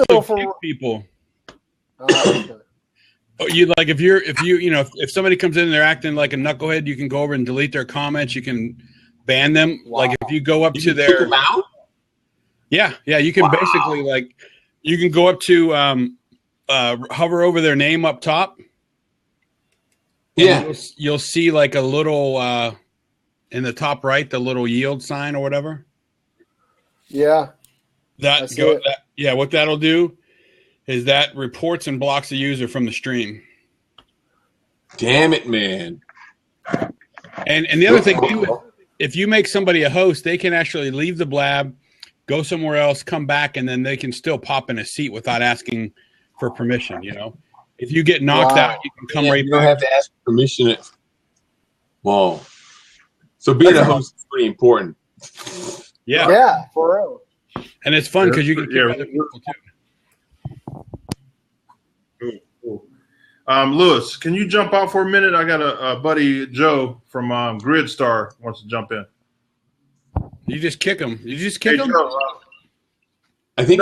also for kick people. okay. You like if somebody comes in and they're acting like a knucklehead, you can go over and delete their comments. You can ban them. Wow. Like if you go up You to can their kick them out? yeah, you can basically like you can go up to hover over their name up top. Yeah. You'll see like a little in the top right, the little yield sign or whatever. Yeah. What that'll do is that reports and blocks the user from the stream. Damn it, man. And the other thing too, if you make somebody a host, they can actually leave the Blab, go somewhere else, come back, and then they can still pop in a seat without asking for permission. You know, if you get knocked out, you can come right back. You don't have to ask permission. Whoa. So being a host is pretty important. Yeah. Yeah, for real. And it's fun because you can kick other people too. Cool. Lewis, can you jump out for a minute? I got a buddy, Joe, from GridStar wants to jump in. You just kick him. You just kick him? Joe, I think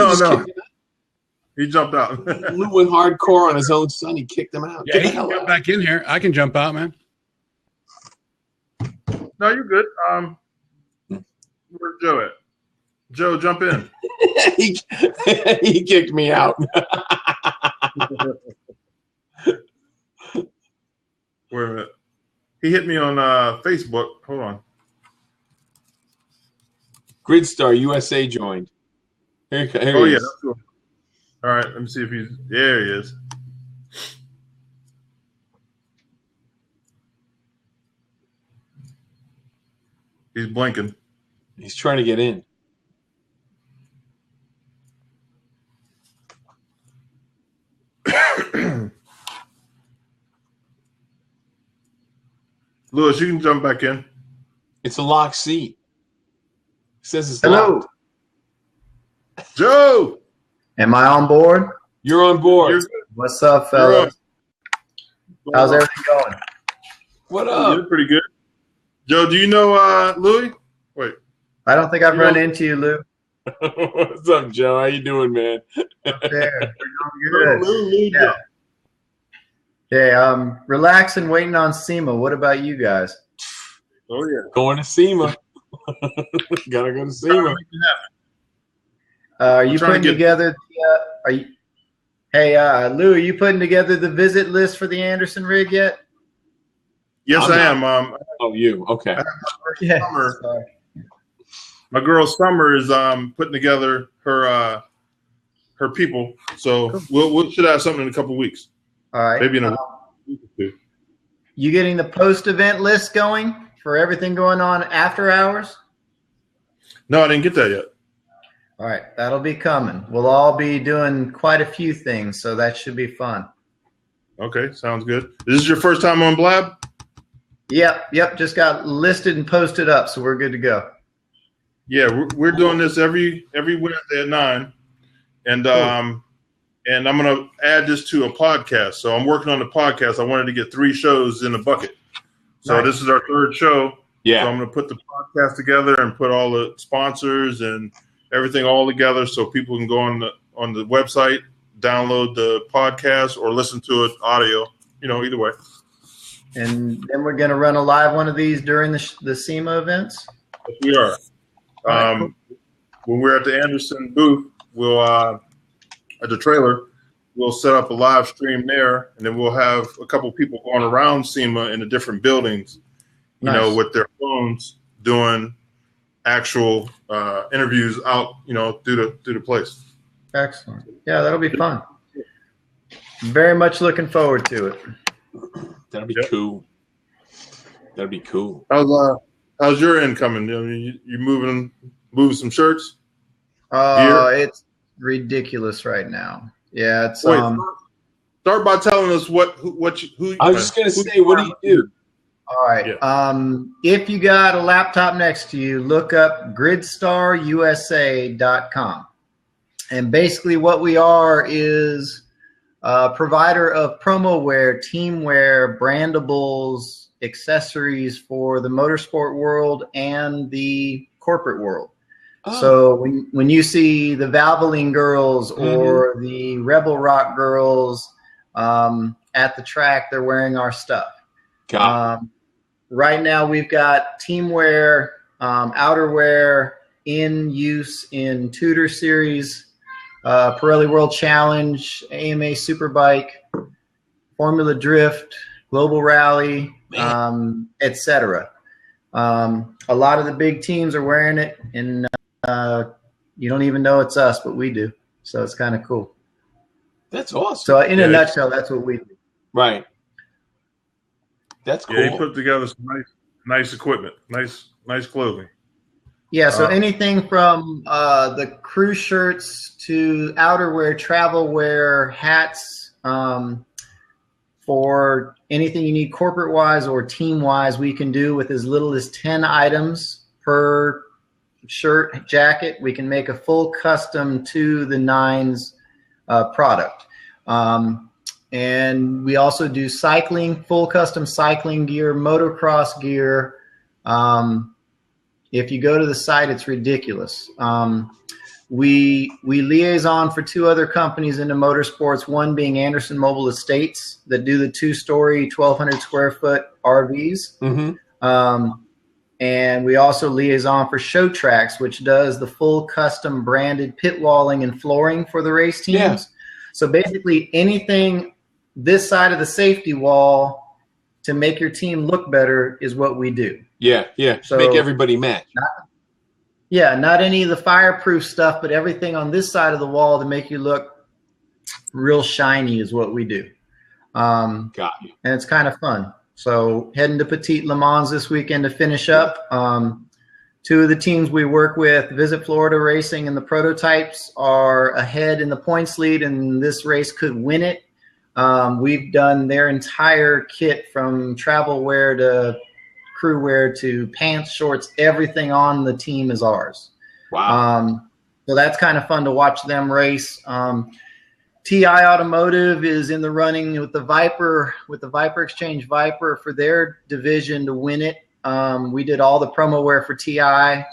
he jumped out. Lou went hardcore on his own son. He kicked him out. Yeah, he can jump back in here. I can jump out, man. No, you're good. Where's Joe at? Joe, jump in. He kicked me out. Wait a minute. He hit me on Facebook. Hold on. GridStar USA joined. Here Oh, he yeah. is. That's cool. All right. Let me see if he's there. He is. He's blinking. He's trying to get in. Lewis, you can jump back in. It's a locked seat. It says it's Hello. locked. Joe! Am I on board? You're on board. What's up, fellas? How's everything going? What up? You're pretty good. Joe, do you know Louis? Wait. I don't think I've run into you, Lou. What's up, Joe? How you doing, man? Up there. We're doing good. Lou, Yeah. Hey, relaxing, waiting on SEMA. What about you guys? Oh, yeah. Going to SEMA. Gotta go to SEMA. Are you putting together the, Lou, are you putting together the visit list for the Anderson rig yet? Yes, I am. Oh, you. Okay. Yeah. Summer, my girl Summer is putting together her people. So we should have something in a couple of weeks. All right. Maybe in a week or two. You getting the post-event list going for everything going on after hours? No, I didn't get that yet. All right. That'll be coming. We'll all be doing quite a few things, so that should be fun. Okay, sounds good. This is your first time on Blab? Yep. Just got listed and posted up, so we're good to go. Yeah, we're doing this every Wednesday at 9. And Cool. And I'm going to add this to a podcast. So I'm working on the podcast. I wanted to get 3 shows in the bucket. So Nice. This is our 3rd show. Yeah. So I'm going to put the podcast together and put all the sponsors and everything all together so people can go on the website, download the podcast, or listen to it audio, either way. And then we're going to run a live one of these during the SEMA events? Yes, we are. Right, cool. When we're at the Anderson booth, we'll at the trailer, we'll set up a live stream there, and then we'll have a couple people going around SEMA in the different buildings, Nice. with their phones doing actual interviews out, through the place. Excellent. Yeah, that'll be fun. Very much looking forward to it. That'll be cool. That'll be cool. How's your incoming? You moving some shirts? It's ridiculous right now. Yeah, it's Wait, start by telling us who. I was just gonna say, what do you do? all right. Yeah. If you got a laptop next to you, look up gridstarusa.com. And basically what we are is a provider of promo wear, team wear, brandables, accessories for the motorsport world and the corporate world. Oh. So when you see the Valvoline girls or the Rebel Rock girls at the track, they're wearing our stuff. Right now we've got team wear, outerwear in use in Tudor Series, Pirelli World Challenge, AMA Superbike, Formula Drift, Global Rally, etc. A lot of the big teams are wearing it, and you don't even know it's us, but we do. So it's kind of cool. That's awesome. So in a nutshell, that's what we do. Right. That's cool. Yeah, he put together some nice equipment, nice clothing. Yeah, so anything from the crew shirts to outerwear, travel wear, hats, for anything you need corporate-wise or team-wise, we can do with as little as 10 items per shirt, jacket. We can make a full custom to the Nines product. And we also do cycling, full custom cycling gear, motocross gear. If you go to the site, it's ridiculous. We liaison for 2 other companies into motorsports, one being Anderson Mobile Estates that do the 2-story, 1,200 square foot RVs. And we also liaison for Show Tracks, which does the full custom branded pit walling and flooring for the race teams. Yeah. So basically anything this side of the safety wall to make your team look better is what we do. Yeah, yeah. So make everybody match. Not any of the fireproof stuff, but everything on this side of the wall to make you look real shiny is what we do. Got you. And it's kind of fun. So heading to Petite Le Mans this weekend to finish up. 2 of the teams we work with, Visit Florida Racing and the Prototypes, are ahead in the points lead, and this race could win it. We've done their entire kit from travel wear to crew wear to pants, shorts, everything on the team is ours. Wow. So that's kind of fun to watch them race. TI Automotive is in the running with the Viper Exchange Viper for their division to win it. We did all the promo wear for TI.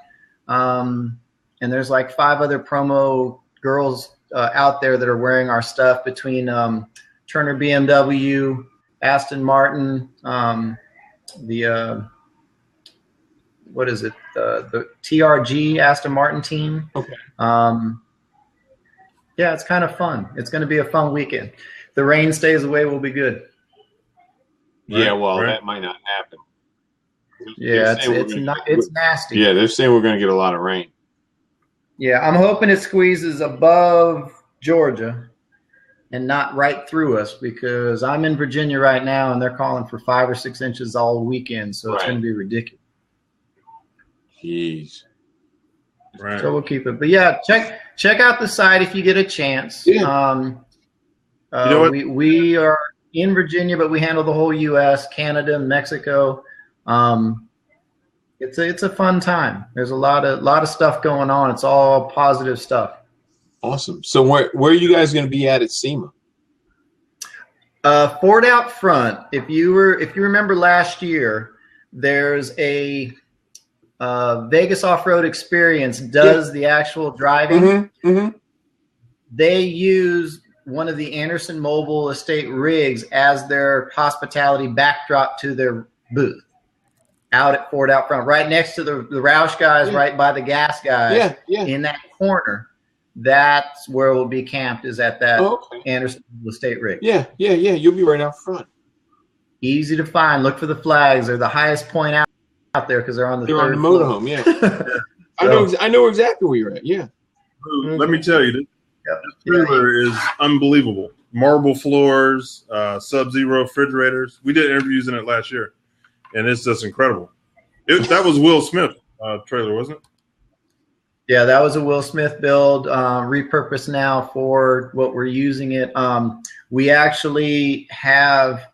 And there's like 5 other promo girls out there that are wearing our stuff between Turner BMW, Aston Martin, the TRG Aston Martin team. Okay. Yeah, it's kind of fun. It's going to be a fun weekend. If the rain stays away, we'll be good. Yeah, well, that might not happen. Yeah, it's nasty. Yeah, they're saying we're going to get a lot of rain. Yeah, I'm hoping it squeezes above Georgia and not right through us, because I'm in Virginia right now and they're calling for 5 or 6 inches all weekend, so it's going to be ridiculous. Jeez. Right. So we'll keep it. But yeah, check out the site if you get a chance. Yeah. You know what? We are in Virginia, but we handle the whole U.S., Canada, Mexico. It's a fun time. There's a lot of stuff going on. It's all positive stuff. Awesome. So where are you guys going to be at SEMA? Ford out front. If you remember last year, there's a Vegas Off-Road Experience does the actual driving. They use one of the Anderson Mobile Estate rigs as their hospitality backdrop to their booth out at Ford out front, right next to the Roush guys, right by the gas guys. In that corner. That's where we'll be camped, is at that Anderson Mobile Estate rig. Yeah. You'll be right out front. Easy to find. Look for the flags. They're the highest point out there because they're on the third motorhome. Yeah. I know exactly where you're at. Yeah. Let me tell you, this trailer is unbelievable. Marble floors, Sub-Zero refrigerators. We did interviews in it last year, and it's just incredible. That was Will Smith trailer, wasn't it? Yeah, that was a Will Smith build, repurposed now for what we're using it. We actually have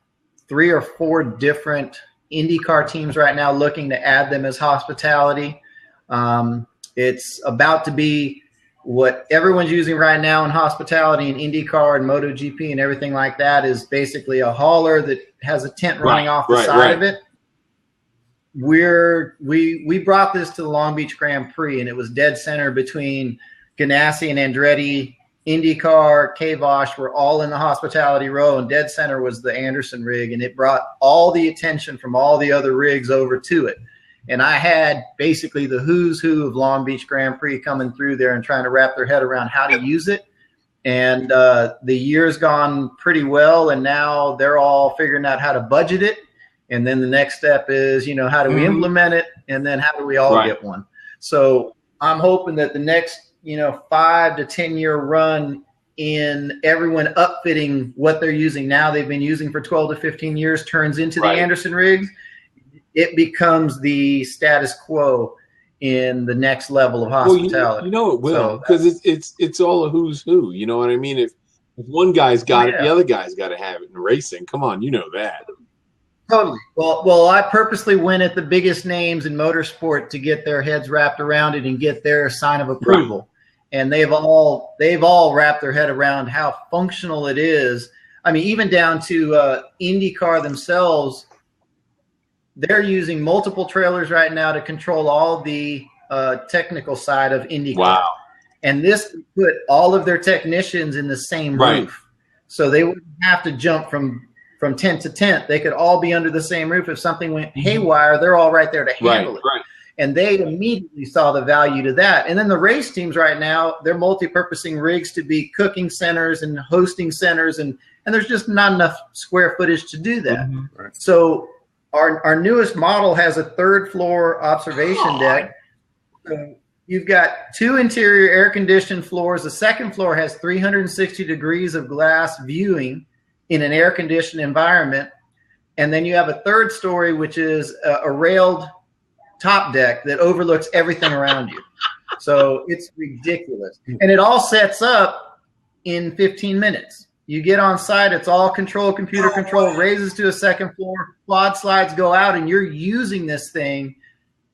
3 or 4 different IndyCar teams right now looking to add them as hospitality. It's about to be what everyone's using right now in hospitality and IndyCar and MotoGP and everything like that is basically a hauler that has a tent running off the side of it. we brought this to the Long Beach Grand Prix, and it was dead center between Ganassi and Andretti. IndyCar, K-Bosch were all in the hospitality row, and dead center was the Anderson rig, and it brought all the attention from all the other rigs over to it. And I had basically the who's who of Long Beach Grand Prix coming through there and trying to wrap their head around how to use it. And the year's gone pretty well, and now they're all figuring out how to budget it. And then the next step is, how do we implement it? And then how do we all get one? So I'm hoping that the next 5 to 10 year run in everyone upfitting what they're using now, they've been using for 12 to 15 years, turns into the Anderson rigs. It becomes the status quo in the next level of hospitality. Well, it will, because it's all a who's who. You know what I mean? If one guy's got it, the other guy's got to have it in racing. Come on, you know that. Totally. Well, I purposely went at the biggest names in motorsport to get their heads wrapped around it and get their sign of approval. Right. And they've all wrapped their head around how functional it is. I mean, even down to IndyCar themselves, they're using multiple trailers right now to control all the technical side of IndyCar. Wow. And this put all of their technicians in the same roof. So they wouldn't have to jump from tent to tent. They could all be under the same roof. If something went haywire, they're all right there to handle it. Right. And they immediately saw the value to that. And then the race teams right now, they're multi-purposing rigs to be cooking centers and hosting centers, and there's just not enough square footage to do that. Right. So our newest model has a third floor observation deck. So you've got 2 interior air-conditioned floors. The second floor has 360 degrees of glass viewing in an air-conditioned environment. And then you have a third story, which is a railed top deck that overlooks everything around you. So it's ridiculous. And it all sets up in 15 minutes. You get on site, it's all computer control, raises to a second floor, quad slides go out, and you're using this thing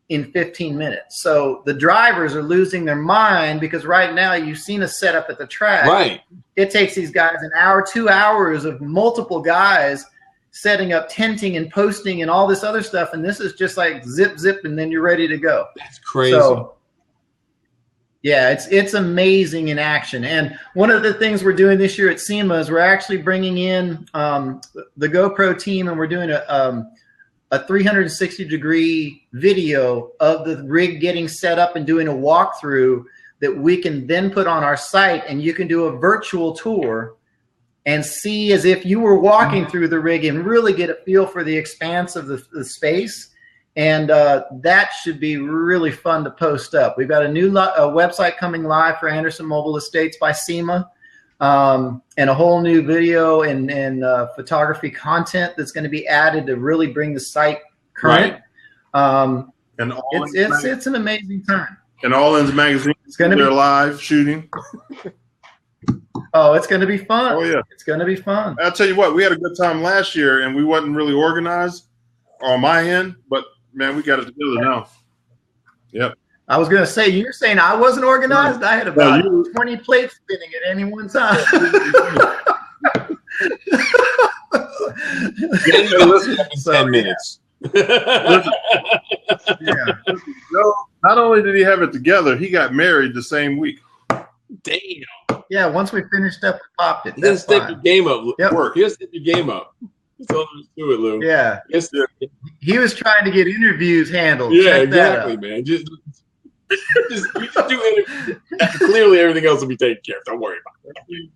in 15 minutes. So the drivers are losing their mind, because right now you've seen a setup at the track. Right. It takes these guys an hour, 2 hours of multiple guys setting up tenting and posting and all this other stuff. And this is just like zip, and then you're ready to go. That's crazy. So, yeah, it's amazing in action. And one of the things we're doing this year at SEMA is we're actually bringing in the GoPro team, and we're doing a 360-degree video of the rig getting set up and doing a walkthrough that we can then put on our site, and you can do a virtual tour and see as if you were walking through the rig and really get a feel for the expanse of the space. And that should be really fun to post up. We've got a new website coming live for Anderson Mobile Estates by SEMA, and a whole new video and photography content that's going to be added to really bring the site current. Right. And it's an amazing time. And All In's magazine, they're live shooting. Oh, it's going to be fun. Oh, yeah. It's going to be fun. I'll tell you what, we had a good time last year, and we wasn't really organized on my end, but, man, we got it together now. Yep. I was going to say, you're saying I wasn't organized? I had about 20 plates spinning at any one time. You didn't even listen to 10 minutes. Yeah. No, not only did he have it together, he got married the same week. Damn. Yeah, once we finished up, we popped it. You gotta step your game up. Yep. You gotta step your game up. That's all there is to it, Lou. Yeah. He was trying to get interviews handled. Yeah, exactly, man. Just do interviews. Clearly, everything else will be taken care of. Don't worry about it.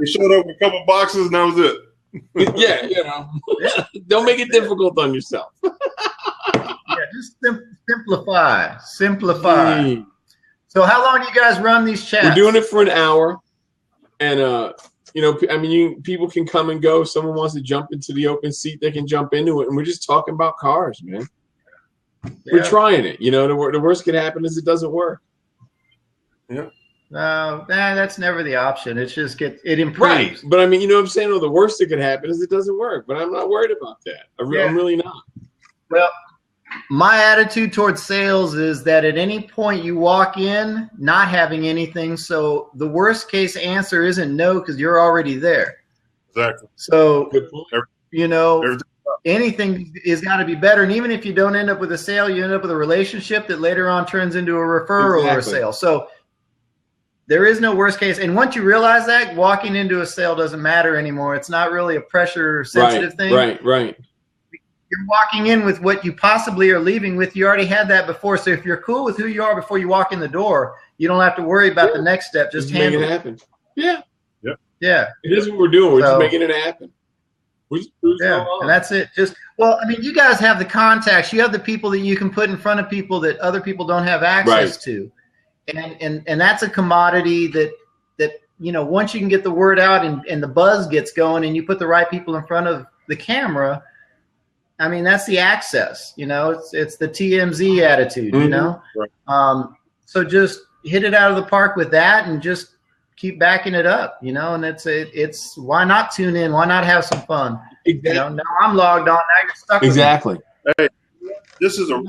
He showed up with a couple boxes, and that was it. Yeah, don't make it difficult on yourself. Yeah, just simplify. So how long do you guys run these chats? We're doing it for an hour, and people can come and go. If someone wants to jump into the open seat, they can jump into it, and we're just talking about cars, man. Yeah. We're trying it. The worst could happen is it doesn't work. Yeah. No, that's never the option. It's just it improves. Right. But I mean, you know what I'm saying? The worst that could happen is it doesn't work. But I'm not worried about that. I'm really not. Well, my attitude towards sales is that at any point you walk in not having anything, so the worst case answer isn't no, because you're already there. Exactly. So, anything is got to be better. And even if you don't end up with a sale, you end up with a relationship that later on turns into a referral or a sale. So there is no worst case. And once you realize that, walking into a sale doesn't matter anymore. It's not really a pressure sensitive thing. Right. You're walking in with what you possibly are leaving with. You already had that before. So if you're cool with who you are before you walk in the door, you don't have to worry about the next step. Just make handle it happen. Yeah. Yeah. It is what we're doing. We're just making it happen. And that's it. Well, I mean, you guys have the contacts. You have the people that you can put in front of people that other people don't have access to. And that's a commodity that once you can get the word out and the buzz gets going and you put the right people in front of the camera, I mean, that's the access, it's the TMZ attitude, Right. So just hit it out of the park with that and just keep backing it up, and it's why not tune in? Why not have some fun? Exactly. Now I'm logged on. Now you're stuck. Exactly. Hey, this is a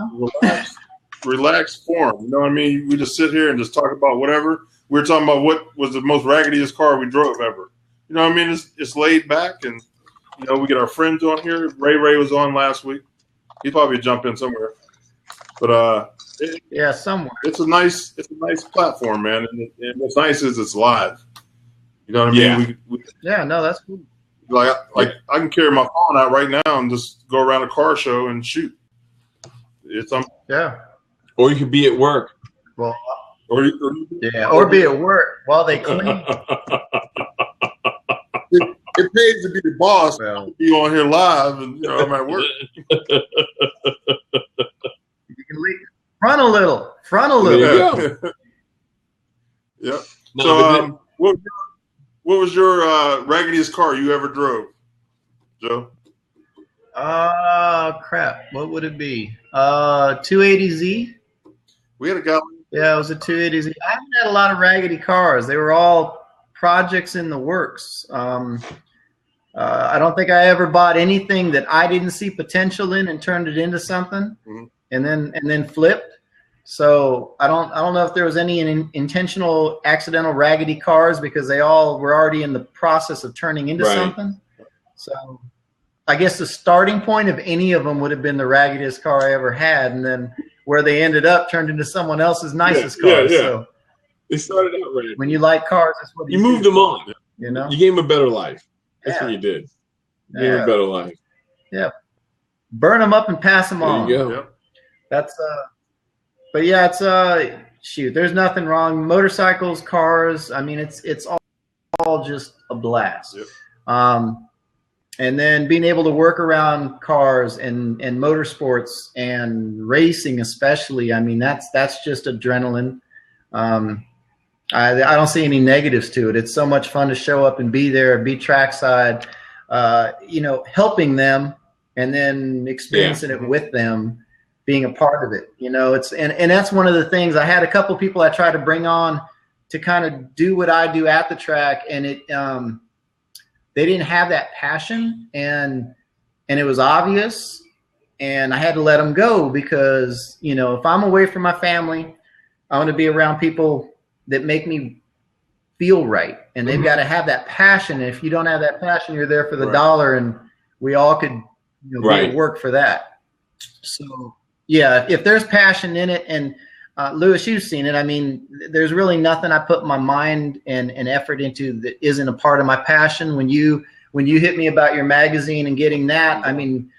relaxed forum. You know what I mean? We just sit here and just talk about whatever. We're talking about what was the most raggediest car we drove ever. You know what I mean? It's laid back, and we get our friends on here. Ray was on last week. He probably jump in somewhere, but somewhere. It's a nice platform, man. And what's nice is it's live. You know what I mean? Yeah. No, that's cool. Like I can carry my phone out right now and just go around a car show and shoot. Or you could be at work. Well, or be at work while they clean. It pays to be the boss. Be on here live, and I'm at work. You can leave. Front a little. There you go. Yeah. So, what was your raggediest car you ever drove, Joe? Crap. What would it be? 280Z. We had a guy. Yeah, it was a 280Z. I haven't had a lot of raggedy cars. They were all projects in the works. I don't think I ever bought anything that I didn't see potential in and turned it into something, and then flipped. So I don't know if there was any intentional accidental raggedy cars because they all were already in the process of turning into something. So I guess the starting point of any of them would have been the raggediest car I ever had, and then where they ended up turned into someone else's nicest car. Yeah. So they started out raggedy. when you like cars, that's what you moved them on. You gave them a better life. That's what you did. You gave them a better life. Yeah. Burn them up and pass them on. There you go. Yep. That's but yeah, it's shoot. There's nothing wrong. Motorcycles, cars. I mean, it's all just a blast. Yep. And then being able to work around cars and motorsports and racing, especially. I mean, that's just adrenaline. I don't see any negatives to it. It's so much fun to show up and be there, be trackside, helping them and then experiencing it with them. Being a part of it, and that's one of the things. I had a couple people I tried to bring on to kind of do what I do at the track, and they didn't have that passion, and it was obvious, and I had to let them go because if I'm away from my family, I want to be around people that make me feel right, and they've got to have that passion. And if you don't have that passion, you're there for the dollar, and we all could be at work for that. So. Yeah, if there's passion in it, and Lewis, you've seen it. I mean, there's really nothing I put my mind and effort into that isn't a part of my passion. When you hit me about your magazine and getting that, I mean,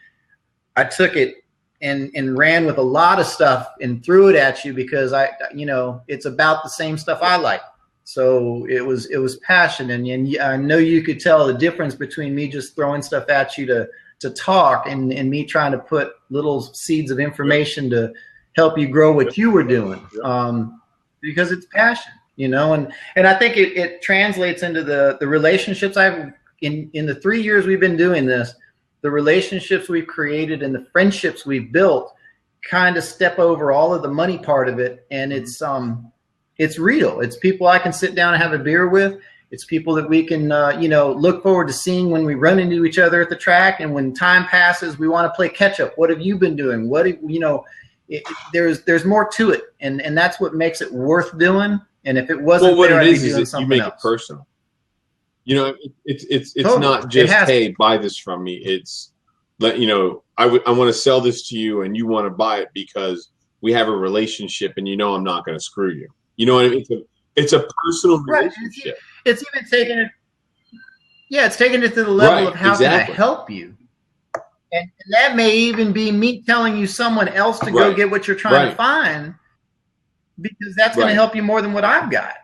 I took it and ran with a lot of stuff and threw it at you because it's about the same stuff I like. So it was passion, and I know you could tell the difference between me just throwing stuff at you to talk and me trying to put little seeds of information to help you grow what you were doing, because it's passion, and I think it translates into the relationships I've in the 3 years we've been doing this. The relationships we've created and the friendships we've built kind of step over all of the money part of it, and it's real. It's people I can sit down and have a beer with. It's people that we can, look forward to seeing when we run into each other at the track. And when time passes, we want to play catch up. What have you been doing? There's more to it. And that's what makes it worth doing. And if it wasn't what there, it I'd is be doing is something you make else. it personal. It's Totally. not just, hey, buy this from me. It's, I want to sell this to you and you want to buy it because we have a relationship and I'm not going to screw you. You know what I mean? It's a personal relationship. It's even taking it. Yeah, it's taking it to the level of how can I help you? And that may even be me telling you someone else to go get what you're trying to find, because that's going to help you more than what I've got.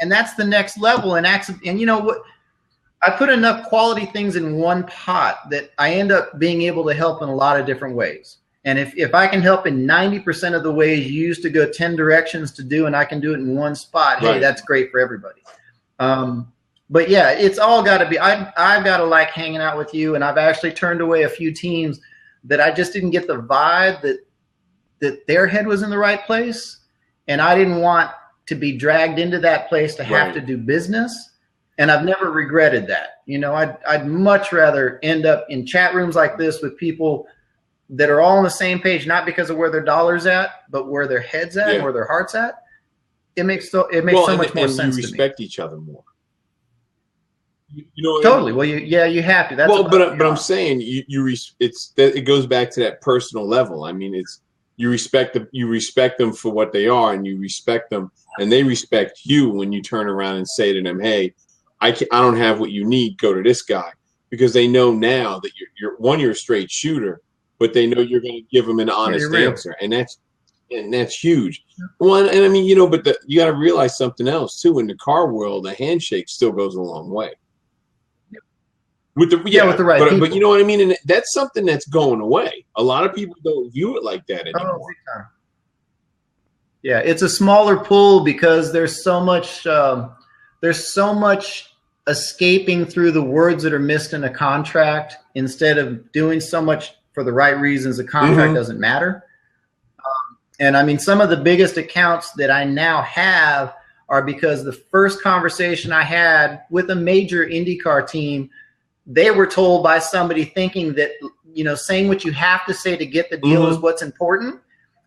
And that's the next level. And you know what? I put enough quality things in one pot that I end up being able to help in a lot of different ways. And if I can help in 90% of the ways you used to go 10 directions to do, and I can do it in one spot, hey, that's great for everybody. But yeah, it's all got to be, I've got to like hanging out with you. And I've actually turned away a few teams that I just didn't get the vibe that their head was in the right place. And I didn't want to be dragged into that place to have to do business. And I've never regretted that. I'd much rather end up in chat rooms like this with people that are all on the same page, not because of where their dollar's at, but where their head's at and where their heart's at. It makes so much more sense to me. You respect each other more. Totally. Well, you have to. That's but I'm saying it goes back to that personal level. I mean, you respect them for what they are, and you respect them, and they respect you when you turn around and say to them, "Hey, I don't have what you need. Go to this guy," because they know now that you're a straight shooter, but they know you're going to give them an honest answer, and that's huge. Well, and I mean, but you got to realize something else too. In the car world, a handshake still goes a long way. With the right people. But you know what I mean? And that's something that's going away. A lot of people don't view it like that anymore. Yeah, it's a smaller pool because there's so much escaping through the words that are missed in a contract instead of doing so much for the right reasons. The contract doesn't matter. And I mean, some of the biggest accounts that I now have are because the first conversation I had with a major IndyCar team, they were told by somebody thinking that, saying what you have to say to get the deal is what's important.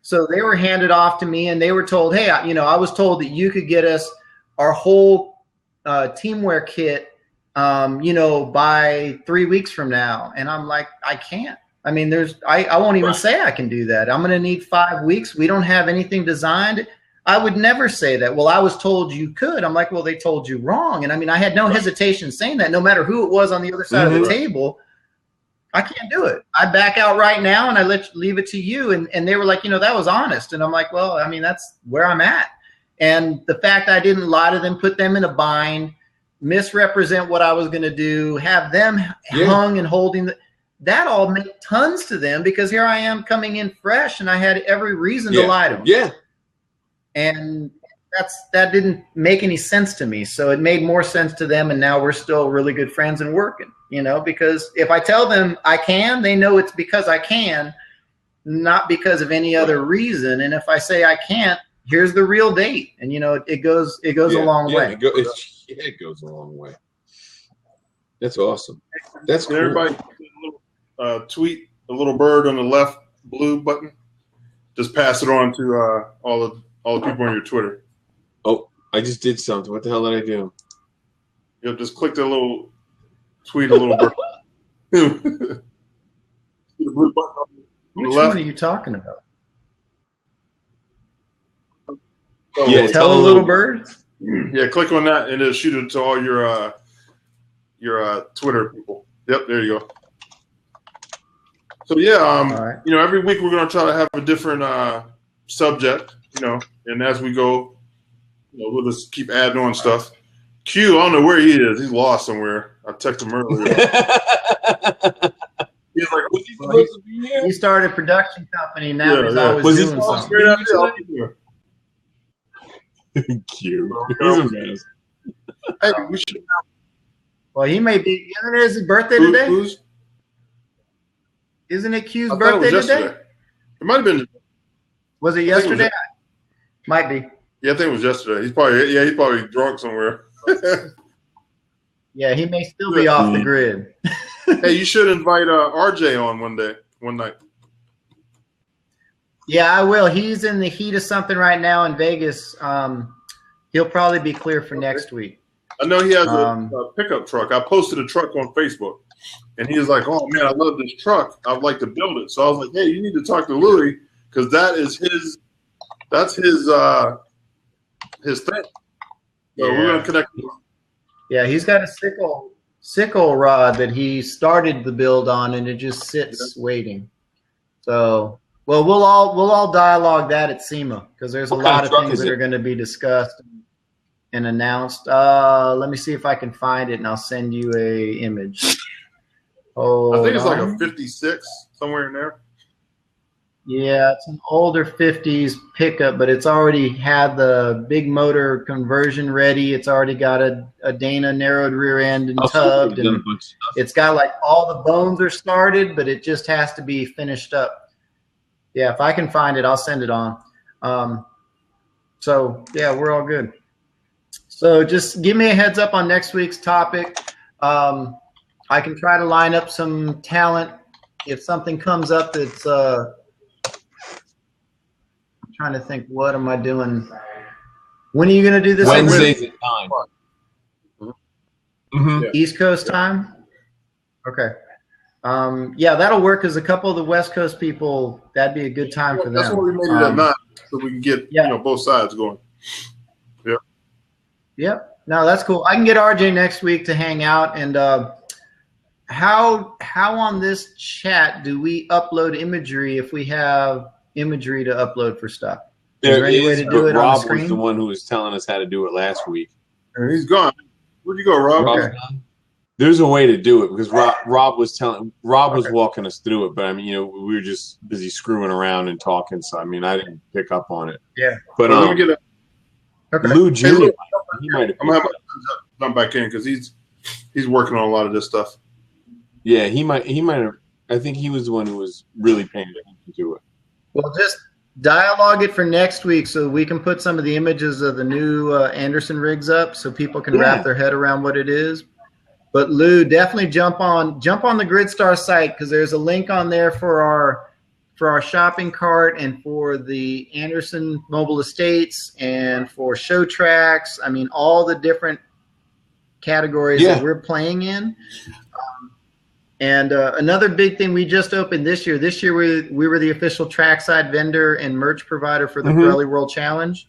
So they were handed off to me and they were told, hey, I was told that you could get us our whole teamwear kit, by 3 weeks from now. And I'm like, I can't. I mean, I won't even say I can do that. I'm going to need 5 weeks. We don't have anything designed. I would never say that. Well, I was told you could. I'm like, well, they told you wrong. And I mean, I had no hesitation saying that. No matter who it was on the other side of the table, I can't do it. I back out right now and I leave it to you. And they were like, that was honest. And I'm like, well, I mean, that's where I'm at. And the fact I didn't lie to them, put them in a bind, misrepresent what I was going to do, have them hung and holding that all meant tons to them, because here I am coming in fresh and I had every reason to lie to them. Yeah. And that didn't make any sense to me. So it made more sense to them. And now we're still really good friends and working, because if I tell them I can, they know it's because I can, not because of any other reason. And if I say I can't, here's the real date. And, it goes a long way. It goes a long way. That's awesome. That's cool. Everybody tweet a little bird on the left blue button. Just pass it on to all the people on your Twitter. Oh, I just did something. What the hell did I do? Just click the little tweet a little bird. The blue button on Which the left. one are you talking about? Tell a little bird. Yeah, click on that and it'll shoot it to all your Twitter people. Yep, there you go. So yeah, every week we're going to try to have a different subject, and as we go, we'll just keep adding on stuff. Q, I don't know where he is. He's lost somewhere. I texted him earlier. He's like, was he supposed to be here? He started a production company. Now he's always doing something. Q. He's a mess. Hey, we should. Well, he may be. Isn't it his birthday today? Isn't it Q's birthday today? It might have been. Was it yesterday? Might be. Yeah, I think it was yesterday. He's probably drunk somewhere. Yeah, he may still be off the grid. Hey, you should invite RJ on one night. Yeah, I will. He's in the heat of something right now in Vegas. He'll probably be clear for next week. I know he has a pickup truck. I posted a truck on Facebook, And he was like, "Oh man, I love this truck. I'd like to build it." So I was like, "Hey, you need to talk to Louis because that's his thing." So we're gonna connect. Yeah, he's got a sickle rod that he started the build on, and it just sits waiting. So, well, we'll all dialogue that at SEMA because there's a lot of things that are going to be discussed and announced. Let me see if I can find it, and I'll send you a image. I think it's like a 56 somewhere in there. Yeah, it's an older 50s pickup, but it's already had the big motor conversion ready. It's already got a Dana narrowed rear end and tubbed. And it's got like all the bones are started, but it just has to be finished up. Yeah, if I can find it, I'll send it on. So, yeah, we're all good. So just give me a heads up on next week's topic. I can try to line up some talent if something comes up that's trying to think, what am I doing? When are you going to do this? Wednesdays at 9. Mm-hmm. East Coast time? Okay. Yeah, that'll work because a couple of the West Coast people, that'd be a good time for them. That's why we made it at 9, so we can get both sides going. Yeah. Yep. No, that's cool. I can get RJ next week to hang out. And how on this chat do we upload imagery if we have imagery to upload for stuff? Is there any way to do it on the screen? Rob was the one who was telling us how to do it last week. He's gone. Where'd you go, Rob? Okay. There's a way to do it because Rob was walking us through it, but I mean, we were just busy screwing around and talking, so I mean, I didn't pick up on it. Yeah. But let me get Lou Jr. He might have. I'm gonna have to jump back in because he's working on a lot of this stuff. Yeah, he might have. I think he was the one who was really paying attention to it. Well, just dialogue it for next week so we can put some of the images of the new Anderson rigs up so people can wrap their head around what it is. But Lou, definitely jump on the GridStar site because there's a link on there for our shopping cart and for the Anderson Mobile Estates and for show tracks. I mean, all the different categories that we're playing in. And another big thing we just opened this year. This year we were the official trackside vendor and merch provider for the Pirelli World Challenge.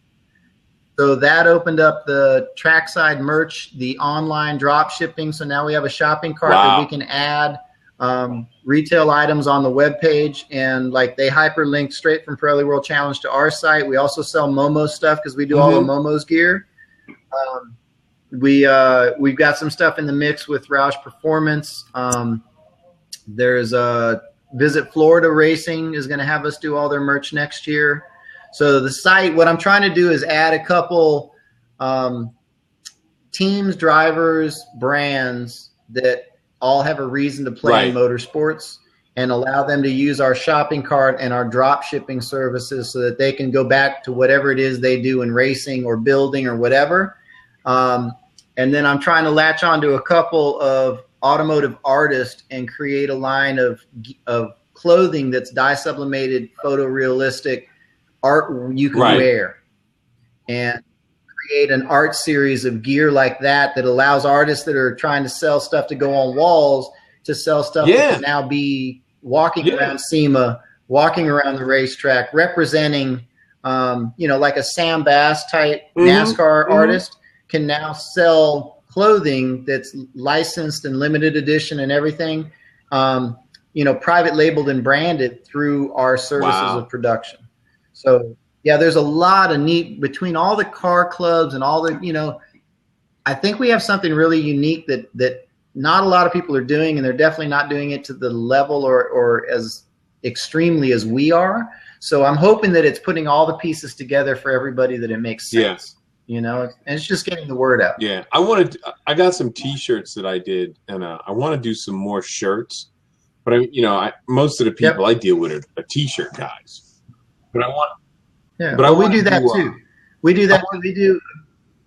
So that opened up the trackside merch, the online drop shipping. So now we have a shopping cart that we can add retail items on the webpage, and like they hyperlink straight from Pirelli World Challenge to our site. We also sell Momo stuff because we do all the Momo's gear. We've got some stuff in the mix with Roush Performance. There's Visit Florida Racing is going to have us do all their merch next year. So the site, what I'm trying to do is add a couple teams, drivers, brands that all have a reason to play in motorsports and allow them to use our shopping cart and our drop shipping services so that they can go back to whatever it is they do in racing or building or whatever. And then I'm trying to latch onto a couple of automotive artists and create a line of clothing that's dye sublimated, photorealistic art you can wear, and create an art series of gear like that allows artists that are trying to sell stuff to go on walls to sell stuff that can now be walking around SEMA, walking around the racetrack, representing, like a Sam Bass type NASCAR artist can now sell clothing that's licensed and limited edition and everything, private labeled and branded through our services of production. So yeah, there's a lot of neat between all the car clubs and all the, I think we have something really unique that not a lot of people are doing, and they're definitely not doing it to the level or as extremely as we are. So I'm hoping that it's putting all the pieces together for everybody that it makes sense. And it's just getting the word out. Yeah, I got some T-shirts that I did, and I want to do some more shirts. But most of the people I deal with are T-shirt guys. But I want. Yeah, but we do that too. We do that.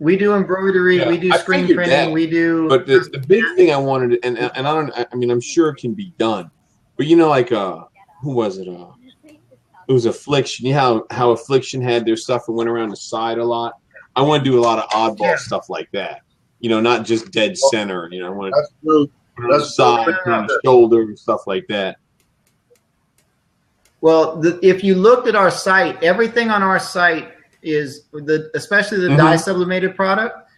We do embroidery. We do screen printing. We do. But the big thing I wanted, and I don't. I mean, I'm sure it can be done. But who was it? It was Affliction. You know how Affliction had their stuff that went around the side a lot. I want to do a lot of oddball stuff like that. Not just dead center. I want. That's true. put it on the side, put it on the shoulder, and stuff like that. Well, if you looked at our site, everything on our site is especially the dye sublimated product.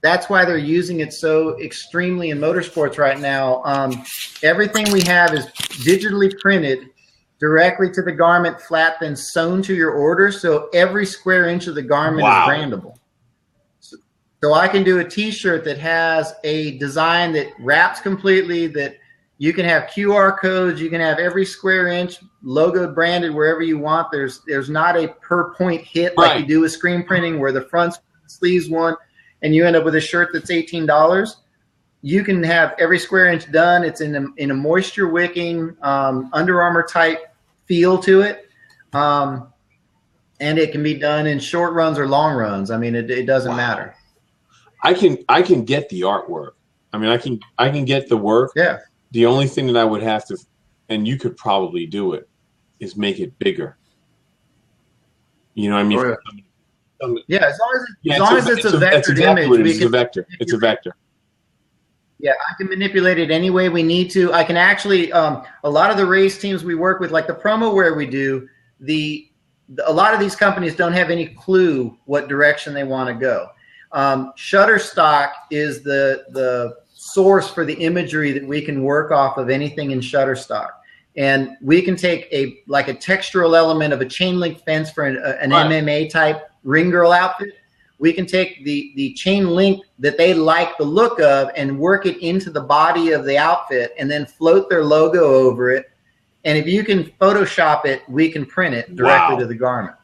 That's why they're using it so extremely in motorsports right now. Everything we have is digitally printed directly to the garment, flat, then sewn to your order. So every square inch of the garment is brandable. So I can do a T-shirt that has a design that wraps completely, that you can have QR codes, you can have every square inch logoed, branded wherever you want. There's not a per point hit like you do with screen printing where the front sleeves one and you end up with a shirt that's $18. You can have every square inch done. It's in a moisture wicking, Under Armour type feel to it. And it can be done in short runs or long runs. I mean, it doesn't matter. I can get the artwork. I mean, I can get the work. Yeah. The only thing that I would have to, and you could probably do it, is make it bigger. You know what I mean? Yeah, as long as it's a vectored image. It's a vector. It's a vector. Yeah, I can manipulate it any way we need to. I can actually, a lot of the race teams we work with, like the promo wear we do, a lot of these companies don't have any clue what direction they want to go. Shutterstock is the source for the imagery that we can work off of anything in Shutterstock. And we can take a textural element of a chain link fence for an MMA type ring girl outfit. We can take the chain link that they like the look of and work it into the body of the outfit and then float their logo over it. And if you can Photoshop it, we can print it directly to the garment.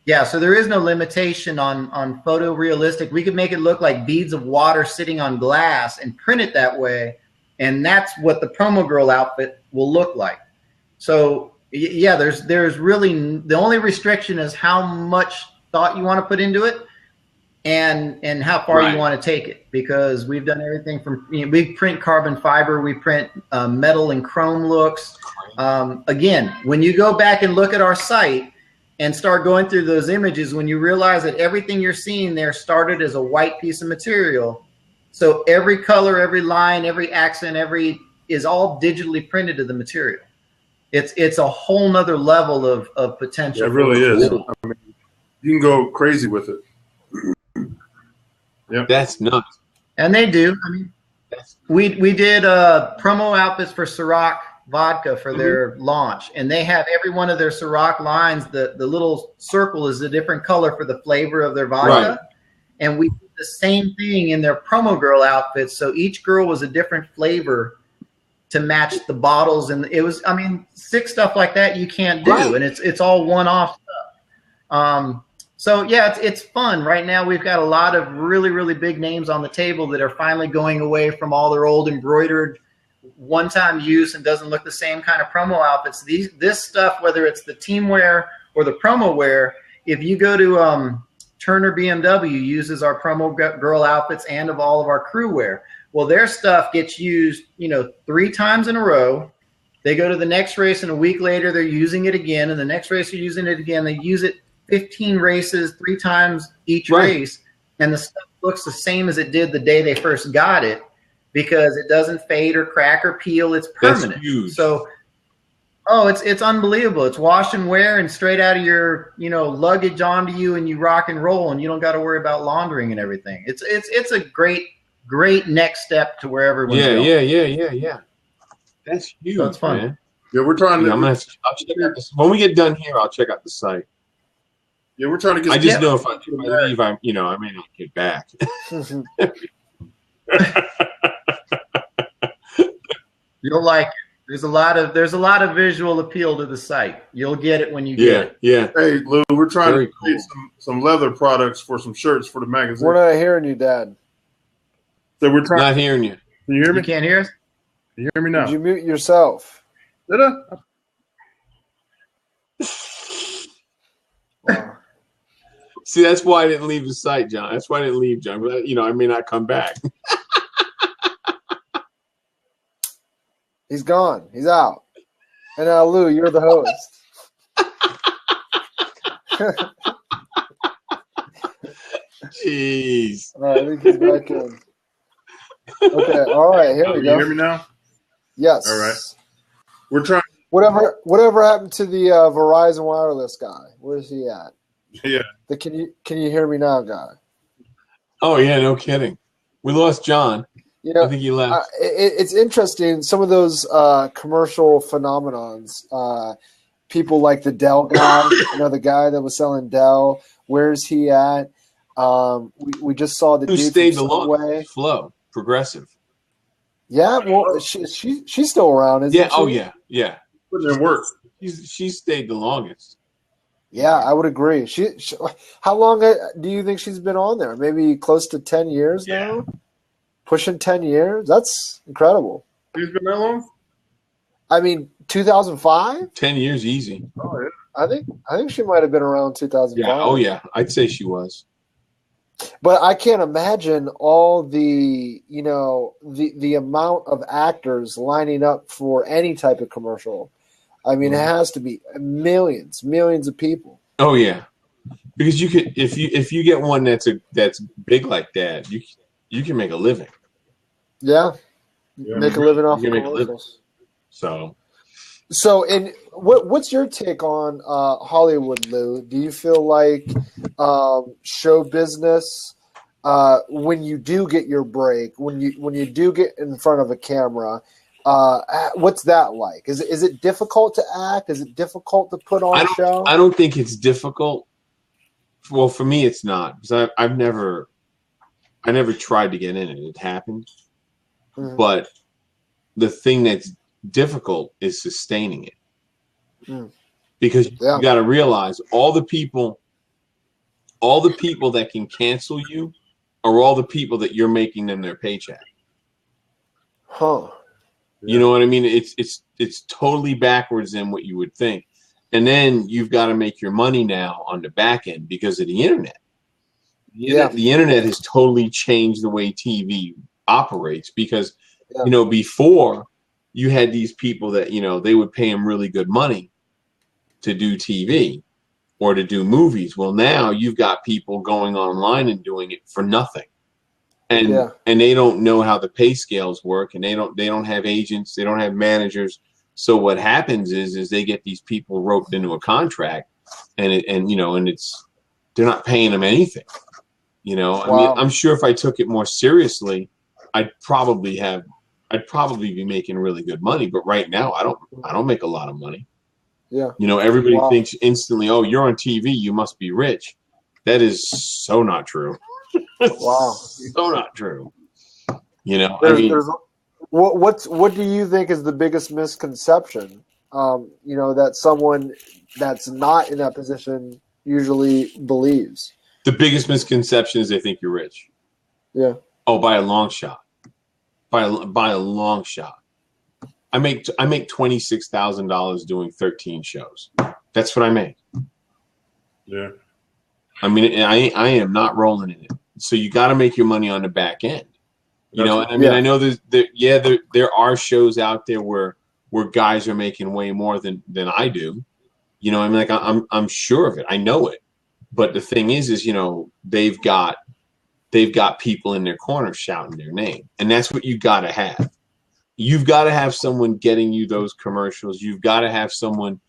Yeah, so there is no limitation on photorealistic. We could make it look like beads of water sitting on glass and print it that way. And that's what the promo girl outfit will look like. So yeah, there's really, the only restriction is how much thought you want to put into it and how far you want to take it, because we've done everything from, we print carbon fiber, we print metal and chrome looks. Again, when you go back and look at our site and start going through those images, when you realize that everything you're seeing there started as a white piece of material. So every color, every line, every accent, is all digitally printed to the material. It's a whole nother level of potential. Yeah, it really is. I mean, you can go crazy with it. Yep. That's nuts. And they do. I mean, we did promo outfits for Ciroc vodka for their launch, and they have every one of their Ciroc lines. The little circle is a different color for the flavor of their vodka, and we did the same thing in their promo girl outfits. So each girl was a different flavor to match the bottles, and it was, I mean, sick stuff like that you can't do, and it's all one-off stuff. So yeah, it's fun. Right now we've got a lot of really, really big names on the table that are finally going away from all their old embroidered one-time use and doesn't look the same kind of promo outfits. This stuff, whether it's the team wear or the promo wear, if you go to Turner BMW uses our promo girl outfits and of all of our crew wear. Well, their stuff gets used, 3 times in a row. They go to the next race, and a week later they're using it again, and the next race they're using it again. They use it 15 races, 3 times each race, and the stuff looks the same as it did the day they first got it, because it doesn't fade or crack or peel. It's permanent. That's huge. So, it's unbelievable. It's wash and wear and straight out of your, luggage onto you, and you rock and roll, and you don't got to worry about laundering and everything. It's a great next step to where everyone's going. Yeah. That's huge. So it's fun. Man. Yeah, we're trying to. I'll check out this. When we get done here, I'll check out the site. Yeah, we're trying to get. I just know if I leave, I may not get back. You'll like it. There's a lot of visual appeal to the site. You'll get it when you get it. Yeah. Hey, Lou, we're trying to create some leather products for some shirts for the magazine. We're not hearing you, Dad. So we're trying. Not hearing you. Can you hear me? You can't hear us? Can you hear me now? Did you mute yourself? Did I? Wow. See, that's why I didn't leave the site, John. That's why I didn't leave, John. But, I may not come back. He's gone. He's out. And now, Lou, you're the host. Jeez. All right, I think he's back in. Okay. All right. Here we Can go. you hear me now? Yes. All right. We're trying. Whatever happened to the Verizon wireless guy? Where's he at? Yeah. The can you hear me now guy? Oh yeah, no kidding. We lost John. You know, I think he left. it's interesting. Some of those commercial phenomenons. People like the Dell guy. The guy that was selling Dell. Where's he at? We just saw the Who dude stayed from the Subway. longest? Flow, Progressive. Yeah, well, she's still around, isn't Yeah. she? Oh yeah. Putting in work. She stayed the longest. Yeah, I would agree. She how long do you think she's been on there? Maybe close to 10 years now? Pushing 10 years? That's incredible. She's been that long? I mean, 2005? 10 years easy. Oh, yeah. I think she might have been around 2005. Yeah. Oh yeah. I'd say she was. But I can't imagine all the the amount of actors lining up for any type of commercial. I mean, it has to be millions of people. Oh yeah. Because you could if you get one that's big like that, you can make a living. Yeah. Yeah. Make a living off You of can make a living. commercials. So So, what's your take on Hollywood, Lou? Do you feel like show business, when you do get your break, when you do get in front of a camera, what's that like? Is it difficult to act? Is it difficult to put on a show? I don't think it's difficult. Well, for me, it's not because I never tried to get in it. It happened, but the thing that's difficult is sustaining it, because you got to realize all the people that can cancel you are all the people that you're making them their paycheck. Huh? You know what I mean? It's totally backwards than what you would think. And then you've got to make your money now on the back end because of the internet. The internet has totally changed the way TV operates because, before you had these people that, they would pay them really good money to do TV or to do movies. Well, now you've got people going online and doing it for nothing. And they don't know how the pay scales work, and they don't have agents, they don't have managers. So what happens is they get these people roped into a contract, and they're not paying them anything. I mean, I'm sure if I took it more seriously, I'd probably be making really good money. But right now, I don't make a lot of money. Yeah. Everybody thinks instantly, oh, you're on TV, you must be rich. That is so not true. Wow. So not true. What do you think is the biggest misconception? That someone that's not in that position usually believes. The biggest misconception is they think you're rich. Yeah. Oh, by a long shot. By a long shot. I make $26,000 doing 13 shows. That's what I make. Yeah. I mean, I am not rolling in it. So you got to make your money on the back end. I know there are shows out there where guys are making way more than I do. I mean, like I'm sure of it. I know it. But the thing is they've got people in their corner shouting their name, and that's what you got to have. You've got to have someone getting you those commercials. You've got to have someone,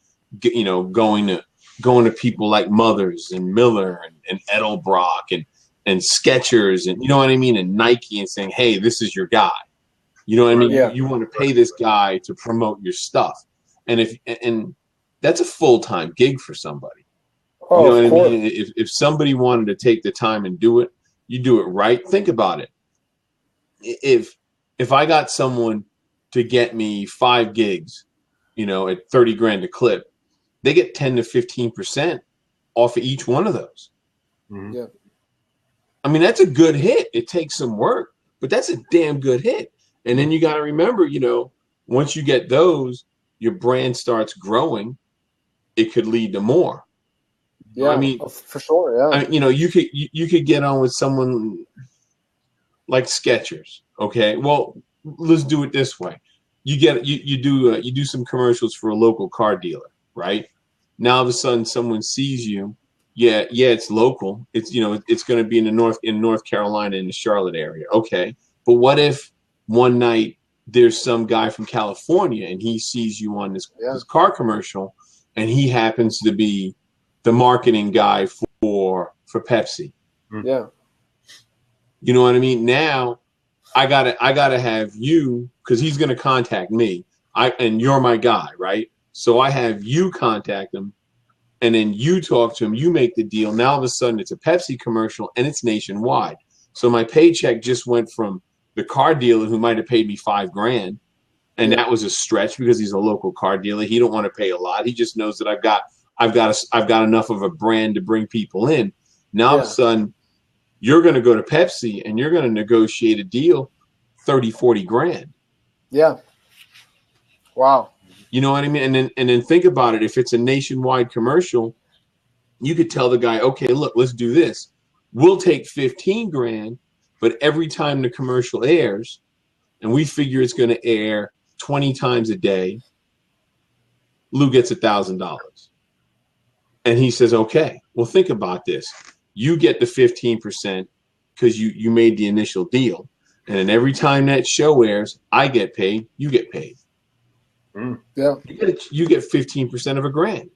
going to people like Mothers and Miller and Edelbrock and Skechers and and Nike, and saying, hey, this is your guy. You know what I mean? Yeah. You want to pay this guy to promote your stuff, and that's a full-time gig for somebody. Oh, you know what I mean? If somebody wanted to take the time and do it, you do it right. Think about it. If I got someone to get me 5 gigs, at $30,000 a clip, they get 10 to 15% off of each one of those. Mm-hmm. Yeah. I mean, that's a good hit. It takes some work, but that's a damn good hit. And then you got to remember, once you get those, your brand starts growing. It could lead to more. Yeah, I mean, for sure. Yeah. You could get on with someone like Skechers. Okay, well, let's do it this way. You do some commercials for a local car dealer, right? Now all of a sudden someone sees you. Yeah, it's local. It's it's going to be in North Carolina, in the Charlotte area. Okay, But what if one night there's some guy from California and he sees you on this car commercial, and he happens to be the marketing guy for Pepsi? Yeah. You know what I mean? Now I gotta have you, because he's gonna contact me. And you're my guy, right? So I have you contact him, and then you talk to him, you make the deal. Now all of a sudden it's a Pepsi commercial and it's nationwide. So my paycheck just went from the car dealer who might have paid me $5,000, and that was a stretch because he's a local car dealer. He don't want to pay a lot. He just knows that I've got enough of a brand to bring people in. Now all of a sudden you're going to go to Pepsi and you're going to negotiate a deal, 30, 40 grand. Yeah. Wow. You know what I mean? And then think about it. If it's a nationwide commercial, you could tell the guy, okay, look, let's do this. We'll take 15 grand, but every time the commercial airs, and we figure it's going to air 20 times a day, Lou gets $1,000. And he says, okay, well, think about this. You get the 15% because you made the initial deal. And then every time that show airs, I get paid, you get paid. Yeah. You get 15% of $1,000.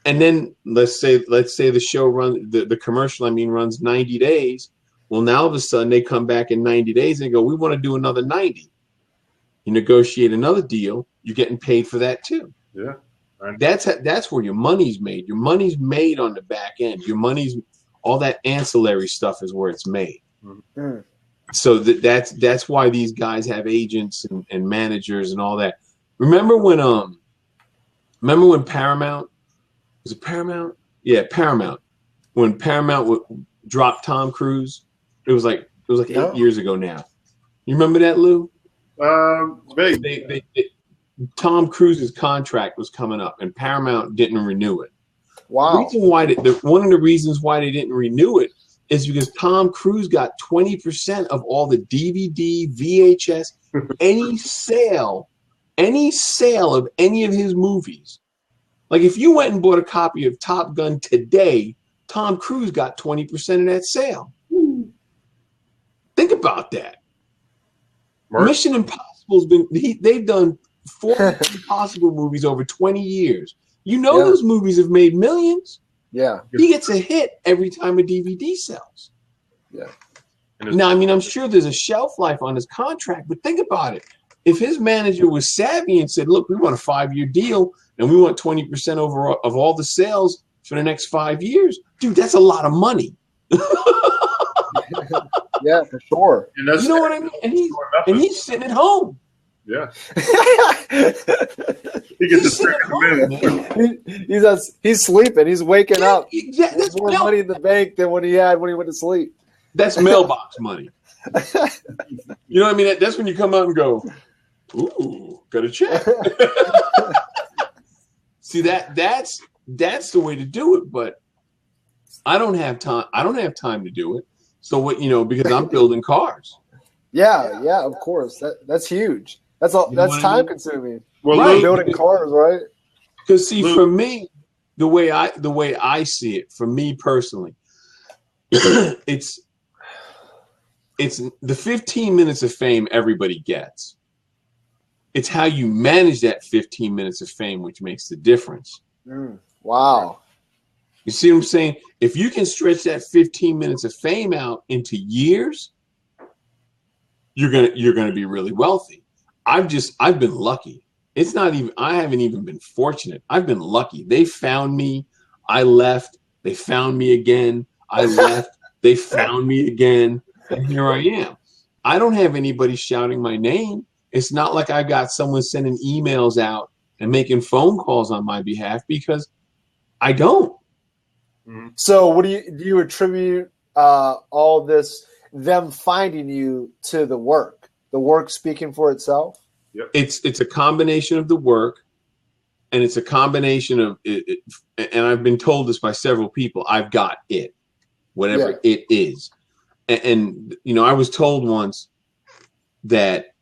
And then let's say the show the commercial runs 90 days. Well, now all of a sudden they come back in 90 days and go, we want to do another 90. You negotiate another deal, you're getting paid for that too. Yeah. Right. That's where your money's made. Your money's made on the back end. Your money's all that ancillary stuff is where it's made. Mm. So that's why these guys have agents and managers and all that. Remember when Paramount, was it Paramount? Yeah, Paramount. When Paramount dropped Tom Cruise, it was like 8 years ago now. You remember that, Lou? Vague. Tom Cruise's contract was coming up, and Paramount didn't renew it. Wow. One of the reasons why they didn't renew it is because Tom Cruise got 20% of all the DVD, VHS, any sale of any of his movies. Like if you went and bought a copy of Top Gun today, Tom Cruise got 20% of that sale. Think about that. Mission Impossible's they've done 4 Impossible movies over 20 years. You know those movies have made millions. Yeah. He gets a hit every time a DVD sells. Yeah. Now, I'm sure there's a shelf life on his contract, but think about it. If his manager was savvy and said, look, we want a 5-year deal and we want 20% of all the sales for the next 5 years, dude, that's a lot of money. Yeah, for sure. And that's, you know what I mean? And he's sitting at home. Yeah. He gets He's sleeping. He's waking up. Exactly. There's more money in the bank than when he had when he went to sleep. That's mailbox money. You know what I mean? That's when you come out and go, ooh, got a check. See, that's the way to do it, but I don't have time. I don't have time to do it. So what, because I'm building cars. Yeah, of course. That's huge. That's all. That's time consuming. Well, right. Building cars, right? Because see, for me, the way I see it, for me personally, it's the 15 minutes of fame everybody gets. It's how you manage that 15 minutes of fame which makes the difference. Wow. You see what I'm saying? If you can stretch that 15 minutes of fame out into years, you're gonna be really wealthy. I've been lucky. It's not even, I haven't even been fortunate. I've been lucky. They found me. I left. They found me again. I left. They found me again. And here I am. I don't have anybody shouting my name. It's not like I got someone sending emails out and making phone calls on my behalf, because I don't. So what do you attribute all this, them finding you, to the work speaking for itself? Yep. It's a combination of the work, and it's a combination of it, and I've been told this by several people. I've got it, whatever it is. And I was told once that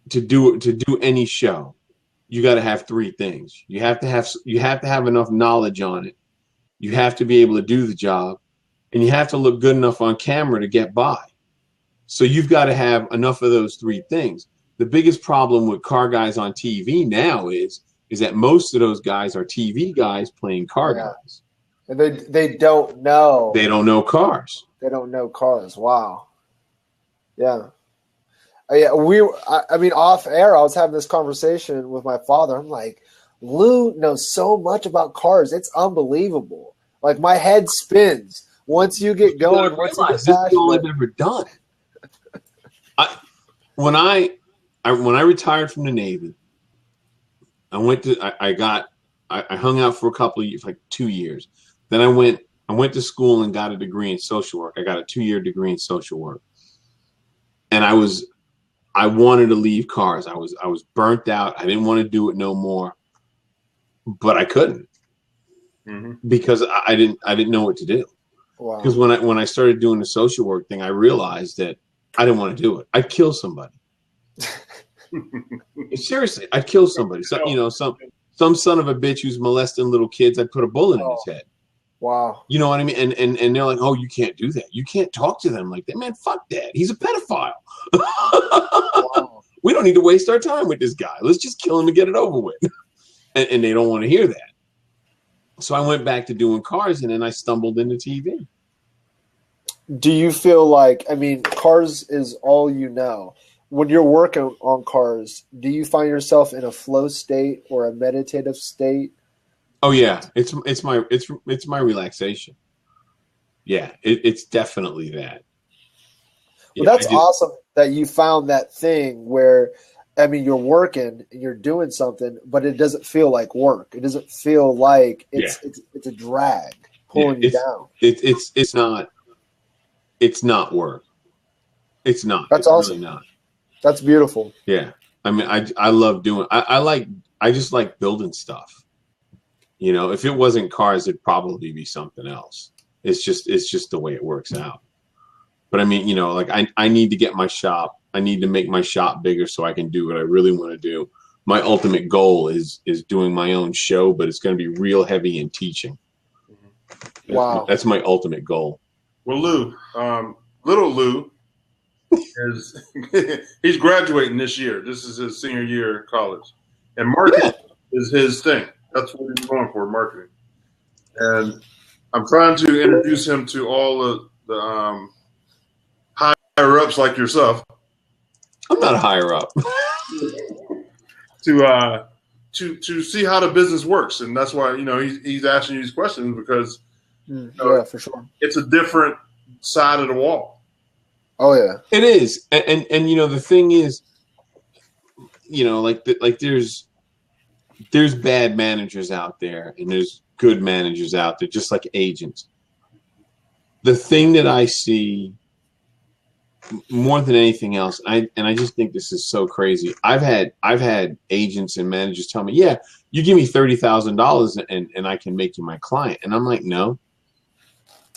to do any show, you got to have 3 things. You have to have enough knowledge on it. You have to be able to do the job, and you have to look good enough on camera to get by. So you've got to have enough of those three things. The biggest problem with car guys on TV now is that most of those guys are TV guys playing car guys. And they don't know. They don't know cars. They don't know cars. Wow. Yeah. Yeah, I mean, off air, I was having this conversation with my father. I'm like, Lou knows so much about cars. It's unbelievable. Like, my head spins once you get going. Once you get this is all I've ever done. When I retired from the Navy, I hung out for a couple of years, like 2 years. Then I went to school and got a degree in social work. I got a 2-year degree in social work. And I wanted to leave cars. I was burnt out. I didn't want to do it no more, but I couldn't because I didn't know what to do. Wow. Because when I started doing the social work thing, I realized that I didn't want to do it. I'd kill somebody. Seriously, I'd kill somebody. So, some son of a bitch who's molesting little kids, I'd put a bullet in his head. Wow. You know what I mean? And they're like, oh, you can't do that. You can't talk to them like that. Man, fuck that. He's a pedophile. Wow. We don't need to waste our time with this guy. Let's just kill him and get it over with. And they don't want to hear that. So I went back to doing cars, and then I stumbled into TV. Do you feel like, I mean, cars is all you know. When you're working on cars, do you find yourself in a flow state or a meditative state? Oh yeah, it's my relaxation. Yeah, it's definitely that. Well, that's awesome that you found that thing where, I mean, you're working and you're doing something, but it doesn't feel like work. It doesn't feel like it's a drag pulling you down. It's not work. It's not. That's awesome. Really not. That's beautiful. Yeah, I mean, I love doing. I just like building stuff. You know, if it wasn't cars, it'd probably be something else. It's just the way it works out. But I mean, you know, like I need to get my shop. I need to make my shop bigger so I can do what I really want to do. My ultimate goal is doing my own show, but it's going to be real heavy in teaching. Wow. That's my ultimate goal. Well, Lou, little Lou he's graduating this year. This is his senior year in college. And marketing is his thing. That's what he's going for, marketing. And I'm trying to introduce him to all the higher ups like yourself. I'm not a higher up. to see how the business works, and that's why he's asking you these questions because yeah, for sure, it's a different side of the wall. Oh yeah, it is, and the thing is, like there's bad managers out there and there's good managers out there, just like agents. The thing that I see more than anything else, I just think this is so crazy. I've had agents and managers tell me, yeah, you give me $30,000 and I can make you my client. And I'm like, no,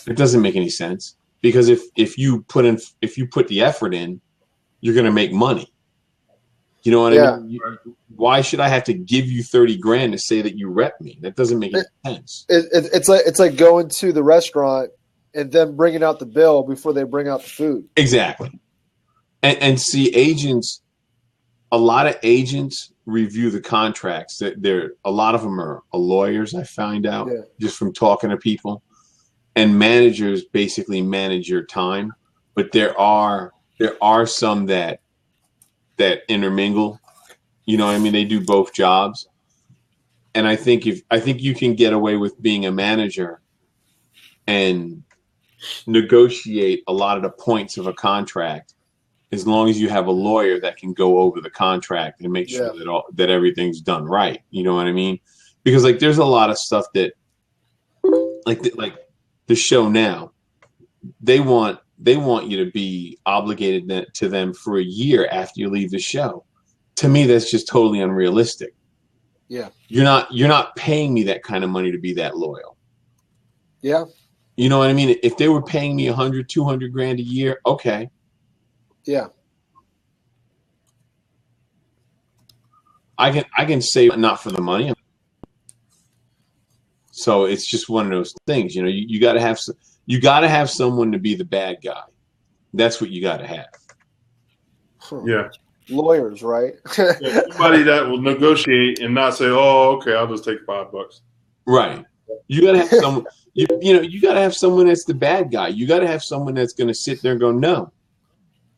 it doesn't make any sense. Because if you put the effort in, you're going to make money. You know what I mean? Why should I have to give you $30,000 to say that you rep me? That doesn't make any sense. It's like going to the restaurant and then bringing out the bill before they bring out the food. Exactly. And see, agents, a lot of agents review the contracts. A lot of them are lawyers, I find out, just from talking to people. And managers basically manage your time. But there are some that intermingle. You know what I mean? They do both jobs. And I think you can get away with being a manager and negotiate a lot of the points of a contract as long as you have a lawyer that can go over the contract and make sure that everything's done right. You know what I mean? Because like there's a lot of stuff that like the show now, they want you to be obligated to them for a year after you leave the show. To me, that's just totally unrealistic. Yeah. You're not paying me that kind of money to be that loyal. Yeah. You know what I mean? If they were paying me $100, $200,000 a year, okay. Yeah. I can save not for the money. So it's just one of those things, you got to have someone to be the bad guy. That's what you got to have. Yeah. Lawyers, right? Yeah, somebody that will negotiate and not say, "Oh, okay, I'll just take $5." Right. You gotta have someone. You gotta have someone that's the bad guy. You gotta have someone that's gonna sit there and go, no,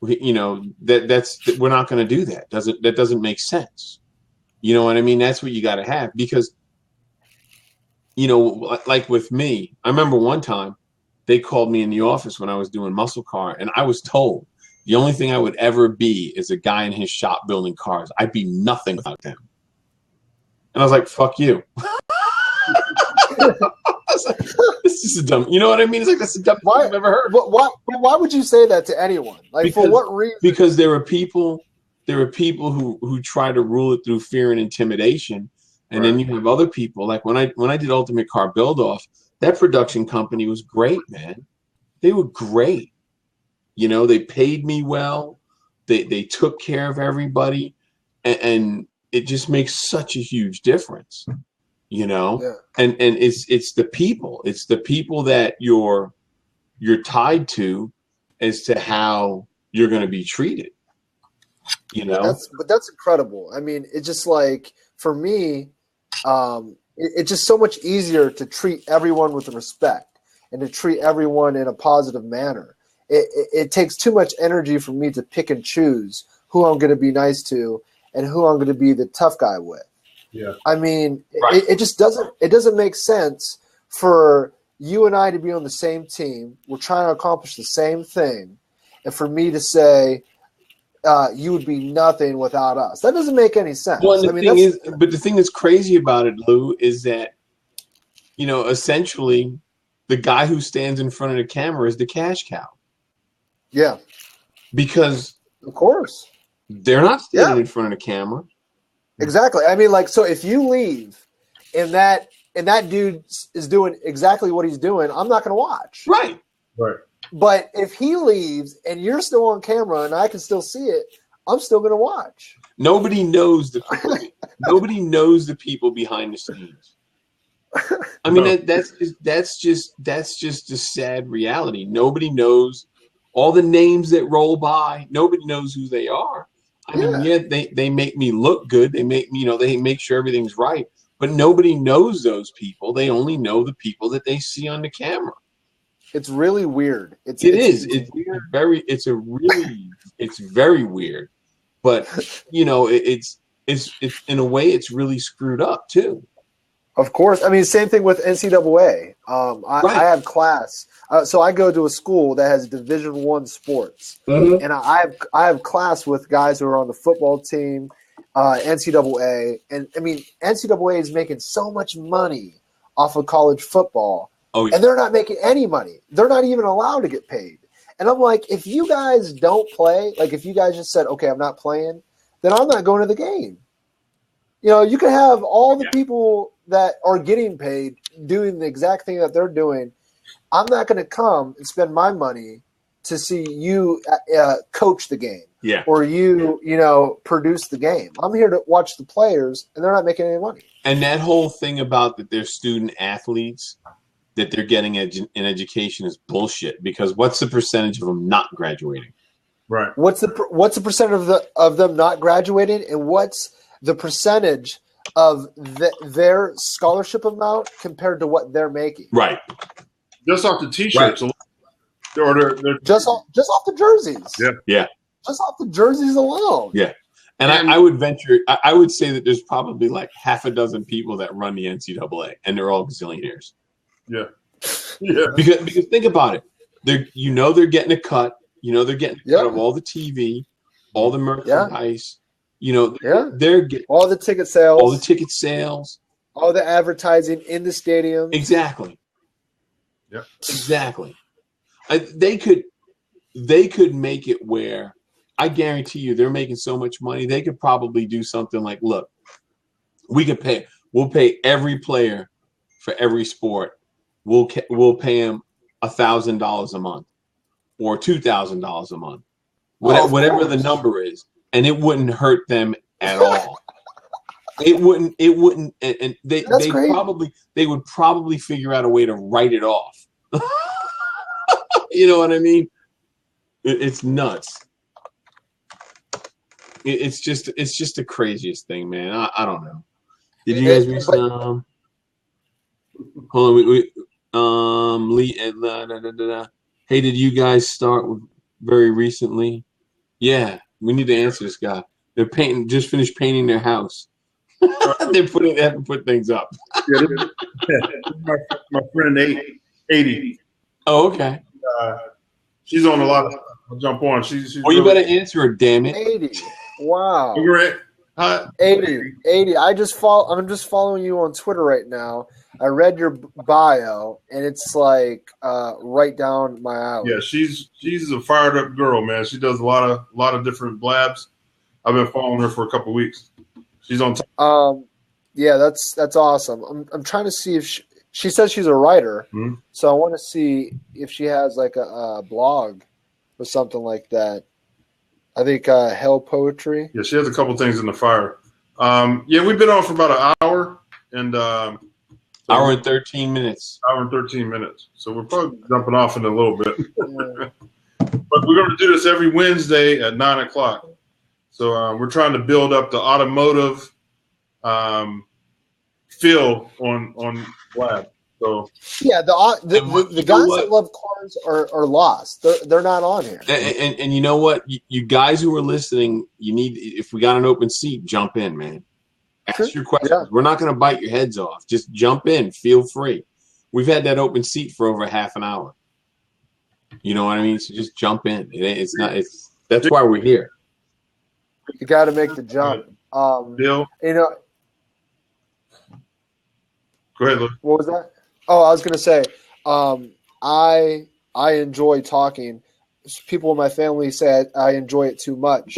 that's we're not gonna do that. That doesn't make sense. You know what I mean? That's what you gotta have because, like with me, I remember one time they called me in the office when I was doing muscle car, and I was told the only thing I would ever be is a guy in his shop building cars. I'd be nothing without him. And I was like, fuck you. Like, this is a dumb, you know what I mean? It's like, that's the dumbest thing I've ever heard. Why would you say that to anyone? Like, for what reason? Because there are people who try to rule it through fear and intimidation. And then you have other people, like when I did Ultimate Car Build Off, that production company was great, man. They were great. They paid me well. They took care of everybody. And it just makes such a huge difference. And it's the people. It's the people that you're tied to as to how you're going to be treated. But that's incredible. I mean, it's just like, for me, it's just so much easier to treat everyone with respect and to treat everyone in a positive manner. It takes too much energy for me to pick and choose who I'm going to be nice to and who I'm going to be the tough guy with. Yeah. I mean, it just doesn't make sense for you and I to be on the same team. We're trying to accomplish the same thing. And for me to say, you would be nothing without us. That doesn't make any sense. Well, the thing that's crazy about it, Lou, is that, essentially the guy who stands in front of the camera is the cash cow. Yeah. Because of course they're not standing in front of the camera. Exactly. I mean, like, so if you leave and that dude is doing exactly what he's doing, I'm not going to watch. Right. But if he leaves and you're still on camera and I can still see it, I'm still going to watch. Nobody knows nobody knows the people behind the scenes. I mean, that's just a sad reality. Nobody knows all the names that roll by. Nobody knows who they are. I mean, they make me look good. They make me, they make sure everything's right. But nobody knows those people. They only know the people that they see on the camera. It's really weird. It's weird. It's very weird. But it's in a way it's really screwed up too. Of course. I mean, same thing with NCAA. I have class. So I go to a school that has Division I sports. Mm-hmm. And I have class with guys who are on the football team, NCAA. And, I mean, NCAA is making so much money off of college football. Oh, yeah. And they're not making any money. They're not even allowed to get paid. And I'm like, if you guys don't play, like if you guys just said, okay, I'm not playing, then I'm not going to the game. You can have all the people that are getting paid doing the exact thing that they're doing. I'm not going to come and spend my money to see you coach the game or you produce the game. I'm here to watch the players, and they're not making any money. And that whole thing about that they're student athletes, that they're getting an education is bullshit, because what's the percentage of them not graduating? Right. What's the percentage of them not graduating, and what's the percentage of their scholarship amount compared to what they're making? Right. Just off the T-shirts, right. Or they're just off the jerseys. Yeah. Just off the jerseys alone. Yeah. And I would say that there's probably like half a dozen people that run the NCAA, and they're all gazillionaires. Yeah. Because think about it. They're getting a cut. They're getting a cut of all the TV, all the merchandise. They're getting all the ticket sales. All the advertising in the stadium. Exactly. Yeah. Exactly. They could make it where, I guarantee you, they're making so much money. They could probably do something like, look, we'll pay every player for every sport. We'll pay them $1,000 a month or $2,000 a month, whatever the number is, and it wouldn't hurt them at all. It wouldn't, and they would probably figure out a way to write it off. You know what I mean? It's nuts. it's just the craziest thing, man. I don't know. Did you guys recently? Hold on, Lee. Hey, did you guys start very recently? Yeah, we need to answer this guy. They're just finished painting their house. They have to put things up. Yeah, my friend 80. Oh, okay. She's on a lot of stuff. I'll jump on. She's you better answer it, damn it. 80. Wow. Great. 80. I'm just following you on Twitter right now. I read your bio, and it's like right down my alley. Yeah, she's a fired up girl, man. She does a lot of different blabs. I've been following her for a couple of weeks. She's on top. Yeah, that's awesome. I'm trying to see if she says she's a writer, so I want to see if she has like a blog or something like that. I think Hell Poetry. Yeah, she has a couple things in the fire. Yeah, we've been on for about an hour and hour and 13 minutes. Hour and 13 minutes. So we're probably jumping off in a little bit. But we're going to do this every Wednesday at 9:00. So we're trying to build up the automotive feel on Blab. So yeah, the guys that love cars are lost. They're not on here. And you know what? You guys who are listening, if we got an open seat, jump in, man. Ask your questions. Yeah. We're not going to bite your heads off. Just jump in. Feel free. We've had that open seat for over half an hour. You know what I mean? So just jump in. That's why we're here. You got to make the jump. Bill, you know. Go ahead, Luke. What was that? Oh, I was going to say, I enjoy talking. People in my family say I enjoy it too much.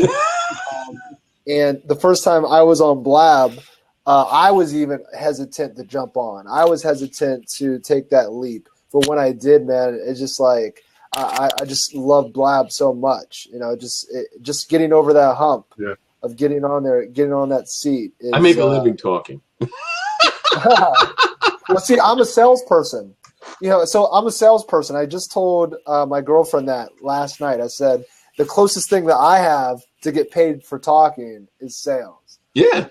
And the first time I was on Blab, I was even hesitant to jump on. I was hesitant to take that leap. But when I did, man, it's just like I just love Blab so much. You know, just getting over that hump of getting on there, getting on that seat. I make a living talking. Well, see, I'm a salesperson. You know, so I'm a salesperson. I just told my girlfriend that last night. I said the closest thing that I have to get paid for talking is sales. Yeah.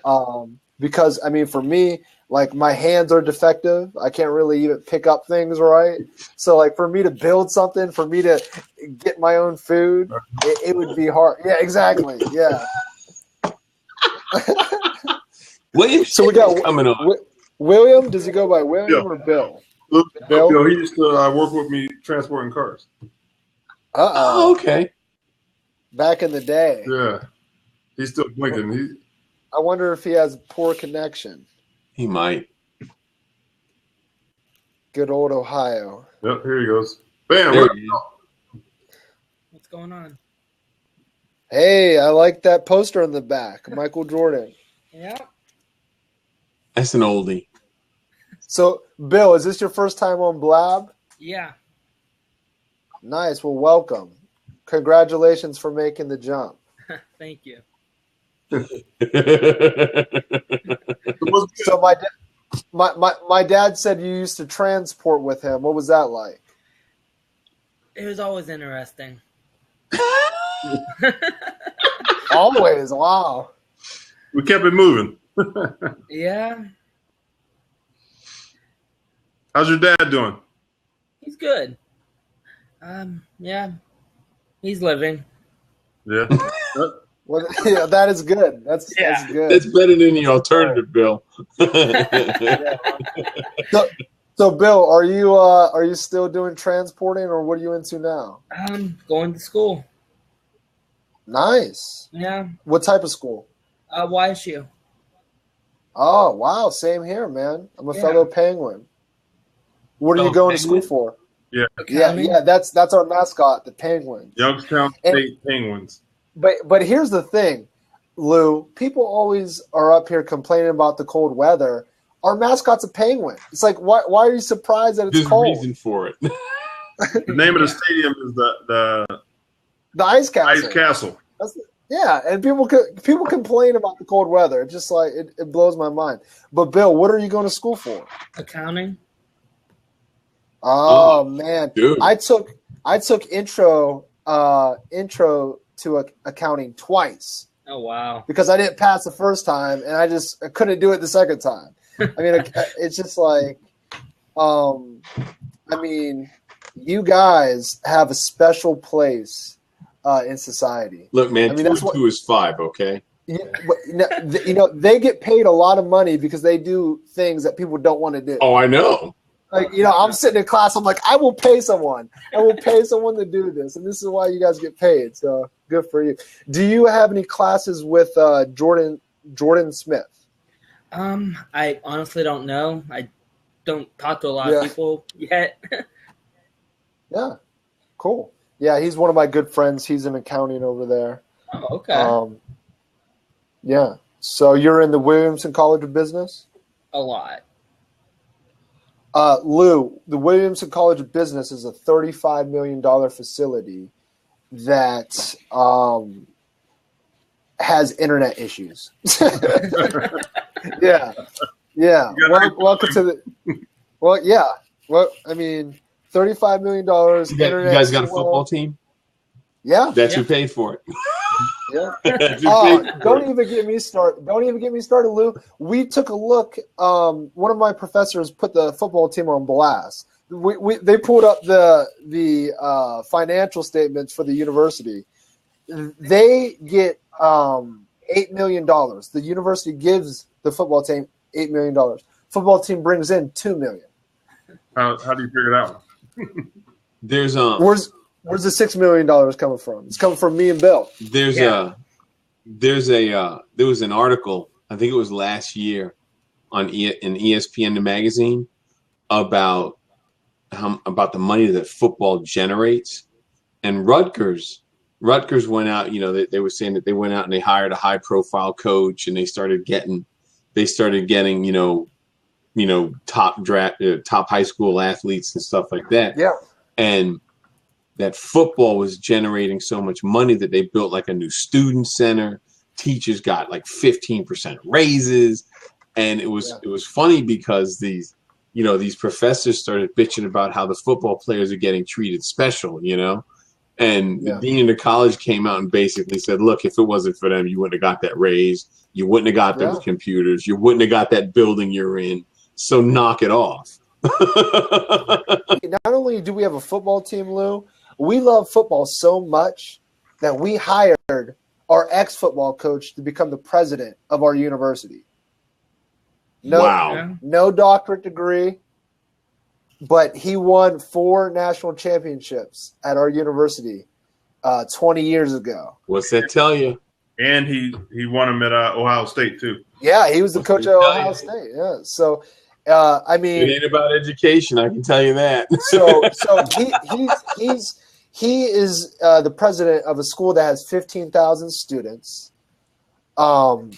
Because I mean, for me, like my hands are defective. I can't really even pick up things right. So, like for me to build something, for me to get my own food, it would be hard. Yeah, exactly. Yeah. So we got coming on. William, does he go by William or Bill? Bill, he used to work with me transporting cars. Oh, okay. Back in the day. Yeah. He's still blinking. I wonder if he has poor connection. He might. Good old Ohio. Yep, here he goes. Bam. What's going on? Hey, I like that poster on the back. Michael Jordan. Yeah. That's an oldie. So, Bill, is this your first time on Blab? Yeah. Nice. Well, welcome. Congratulations for making the jump. Thank you. So my dad said you used to transport with him. What was that like? It was always interesting. Always. Wow. We kept it moving. Yeah. How's your dad doing? He's good. Yeah. He's living. Yeah. Well, yeah, that is good. That's good. That's better than the alternative, Bill. So, Bill, are you still doing transporting, or what are you into now? Going to school. Nice. Yeah. What type of school? YSU. Oh, wow. Same here, man. I'm a fellow Penguin. What are you going to school for? Yeah. Yeah. That's our mascot, the Penguins. Youngstown State Penguins. But here's the thing, Lou. People always are up here complaining about the cold weather. Our mascot's a penguin. It's like, why are you surprised that it's There's cold? There's a reason for it. The name of the stadium is the Ice Castle. Ice Castle. Yeah, and people complain about the cold weather. It's just like it blows my mind. But Bill, what are you going to school for? Accounting. Oh man, dude. I took intro to accounting twice. Oh wow. because I didn't pass the first time, and I couldn't do it the second time. I mean, it's just like, I mean, you guys have a special place in society. Look, man, I mean, 2 that's and what 2 is 5, okay? they get paid a lot of money because they do things that people don't want to do. Oh, I know. Like, I'm sitting in class. I'm like, I will pay someone. I will pay someone to do this, and this is why you guys get paid. So good for you. Do you have any classes with Jordan Smith? I honestly don't know. I don't talk to a lot of people yet. Yeah, cool. Yeah, he's one of my good friends. He's in accounting over there. Oh, okay. Yeah. So you're in the Williamson College of Business? A lot. Lou, the Williamson College of Business is a $35 million facility that has internet issues. Yeah. Welcome to the. Well, yeah. Well, I mean, $35 million. You guys got a football team? Yeah. That's who paid for it. Yeah. That's who paid for Don't it. even get me started, Lou. We took a look. One of my professors put the football team on blast. They pulled up the financial statements for the university. They get $8 million. The university gives the football team $8 million. Football team brings in $2 million. How do you figure it out? There's Where's the $6 million coming from? It's coming from me and Bill. there was an article, I think it was last year, in ESPN the magazine about the money that football generates, and Rutgers went out. They were saying that they went out and they hired a high profile coach, and they started getting top high school athletes and stuff like that. Yeah. And that football was generating so much money that they built like a new student center. Teachers got like 15% raises. And it was funny because these professors started bitching about how the football players are getting treated special, and the dean of the college came out and basically said, look, if it wasn't for them, you wouldn't have got that raise. You wouldn't have got those computers. You wouldn't have got that building you're in. So knock it off. Not only do we have a football team, Lou, we love football so much that we hired our ex-football coach to become the president of our university. No doctorate degree, but he won 4 national championships at our university 20 years ago. What's that tell you? And he won them at Ohio State too. Yeah, he was the coach at Ohio State. Yeah, so I mean, it ain't about education, I can tell you that. so he is the president of a school that has 15,000 students. And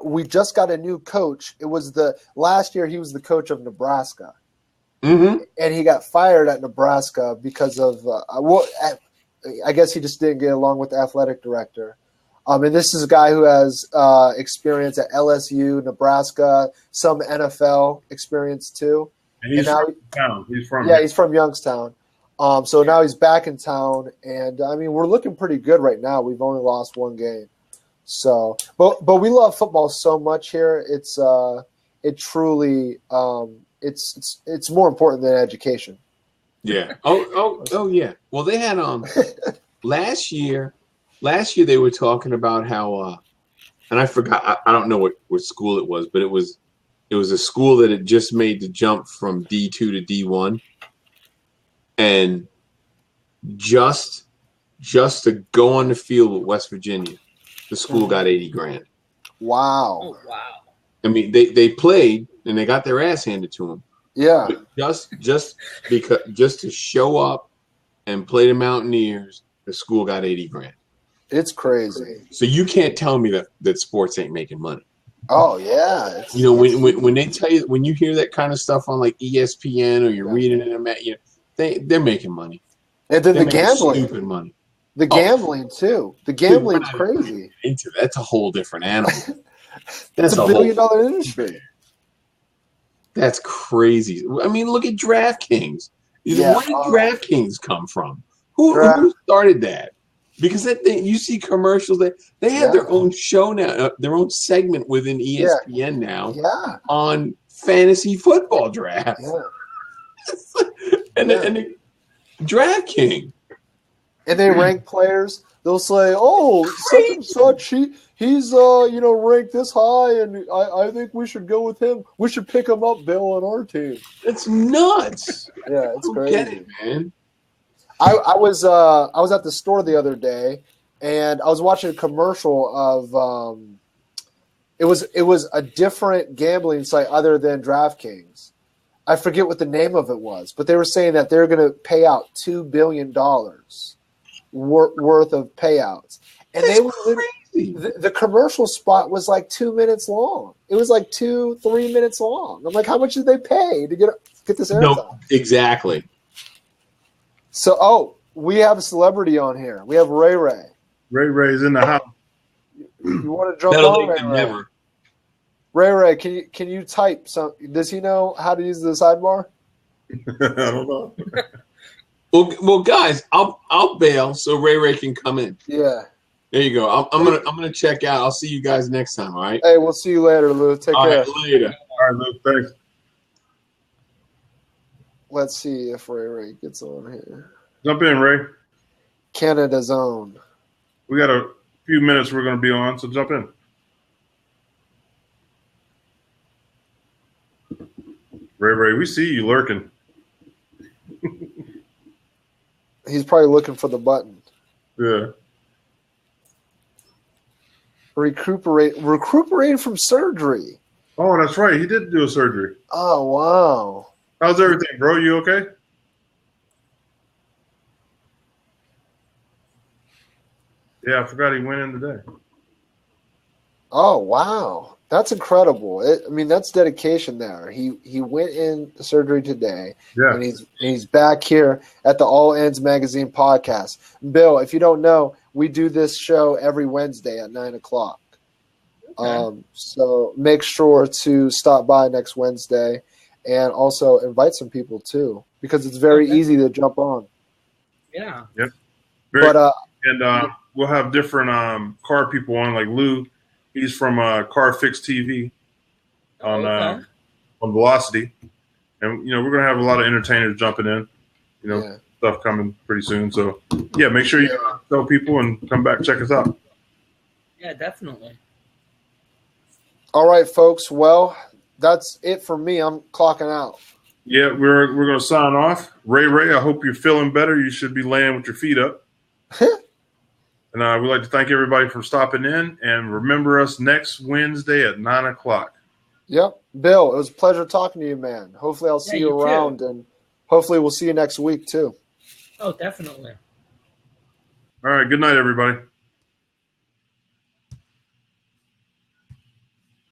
we just got a new coach. It was last year he was the coach of Nebraska. Mm-hmm. And he got fired at Nebraska because of I guess he just didn't get along with the athletic director. And this is a guy who has experience at LSU, Nebraska, some NFL experience too. And he's from town. He's from Youngstown. So now he's back in town, and I mean we're looking pretty good right now. We've only lost 1 game. So, but we love football so much here. It's it truly it's more important than education. Yeah. Oh yeah. Well, they had last year they were talking about how and I forgot. I don't know what school it was, but it was a school that had just made the jump from D2 to D1, and just to go on the field with West Virginia, the school got $80,000. Wow. Oh, wow. I mean, they played and they got their ass handed to them. Yeah. But just to show up and play the Mountaineers, the school got $80,000. It's crazy. So you can't tell me that sports ain't making money. Oh yeah. When they tell you, when you hear that kind of stuff on like ESPN or you're reading it, they're making money. And then the gambling. Stupid money. The gambling too. The gambling's crazy. That's a whole different animal. That's a $1 billion industry. That's crazy. I mean, look at DraftKings. Where did DraftKings come from? Who started that? Because that thing, you see commercials, they have their own show now, their own segment within ESPN now on fantasy football drafts. And the DraftKings. And they rank players. They'll say, "Oh, such and such, he's ranked this high, and I think we should go with him. We should pick him up, Bill, on our team." It's nuts. Yeah, it's crazy, get it, man. I was at the store the other day, and I was watching a commercial of it was a different gambling site other than DraftKings. I forget what the name of it was, but they were saying that they're going to pay out $2 billion worth of payouts, and they were crazy. The commercial spot was like 2 minutes long. It was like 2-3 minutes long. I'm like, how much did they pay to get this airtime? No, exactly. So, we have a celebrity on here. We have Ray Ray. Ray Ray's in the house. You want to jump That'll on, make Ray them Ray? never. Ray Ray, can you type some? Does he know how to use the sidebar? I don't know. Well, guys, I'll bail so Ray can come in. Yeah. There you go. I'm gonna check out. I'll see you guys next time. All right. Hey, we'll see you later, Lou. Take care. All right, later. All right, Luke. Thanks. Let's see if Ray Ray gets on here. Jump in, Ray. Canada's own. We got a few minutes we're going to be on, so jump in. Ray, we see you lurking. He's probably looking for the button. Yeah. Recuperating from surgery. Oh, that's right. He did do a surgery. Oh, wow. How's everything, bro? You okay? Yeah, I forgot he went in today. Oh, wow. That's incredible. That's dedication there. He went in surgery today, and he's back here at the All Ends Magazine podcast. Bill, if you don't know, we do this show every Wednesday at 9:00. Okay. So make sure to stop by next Wednesday, and also invite some people too, because it's very easy to jump on. Yeah. Yep. And we'll have different car people on, like Lou. He's from Car Fix TV on Velocity, and we're gonna have a lot of entertainers jumping in. Stuff coming pretty soon. So make sure you tell people and come back check us out. Yeah, definitely. All right, folks. Well, that's it for me. I'm clocking out. Yeah, we're gonna sign off. Ray, I hope you're feeling better. You should be laying with your feet up. And we'd like to thank everybody for stopping in. And remember us next Wednesday at 9:00. Yep. Bill, it was a pleasure talking to you, man. Hopefully I'll see you around, and hopefully we'll see you next week, too. Oh, definitely. All right. Good night, everybody.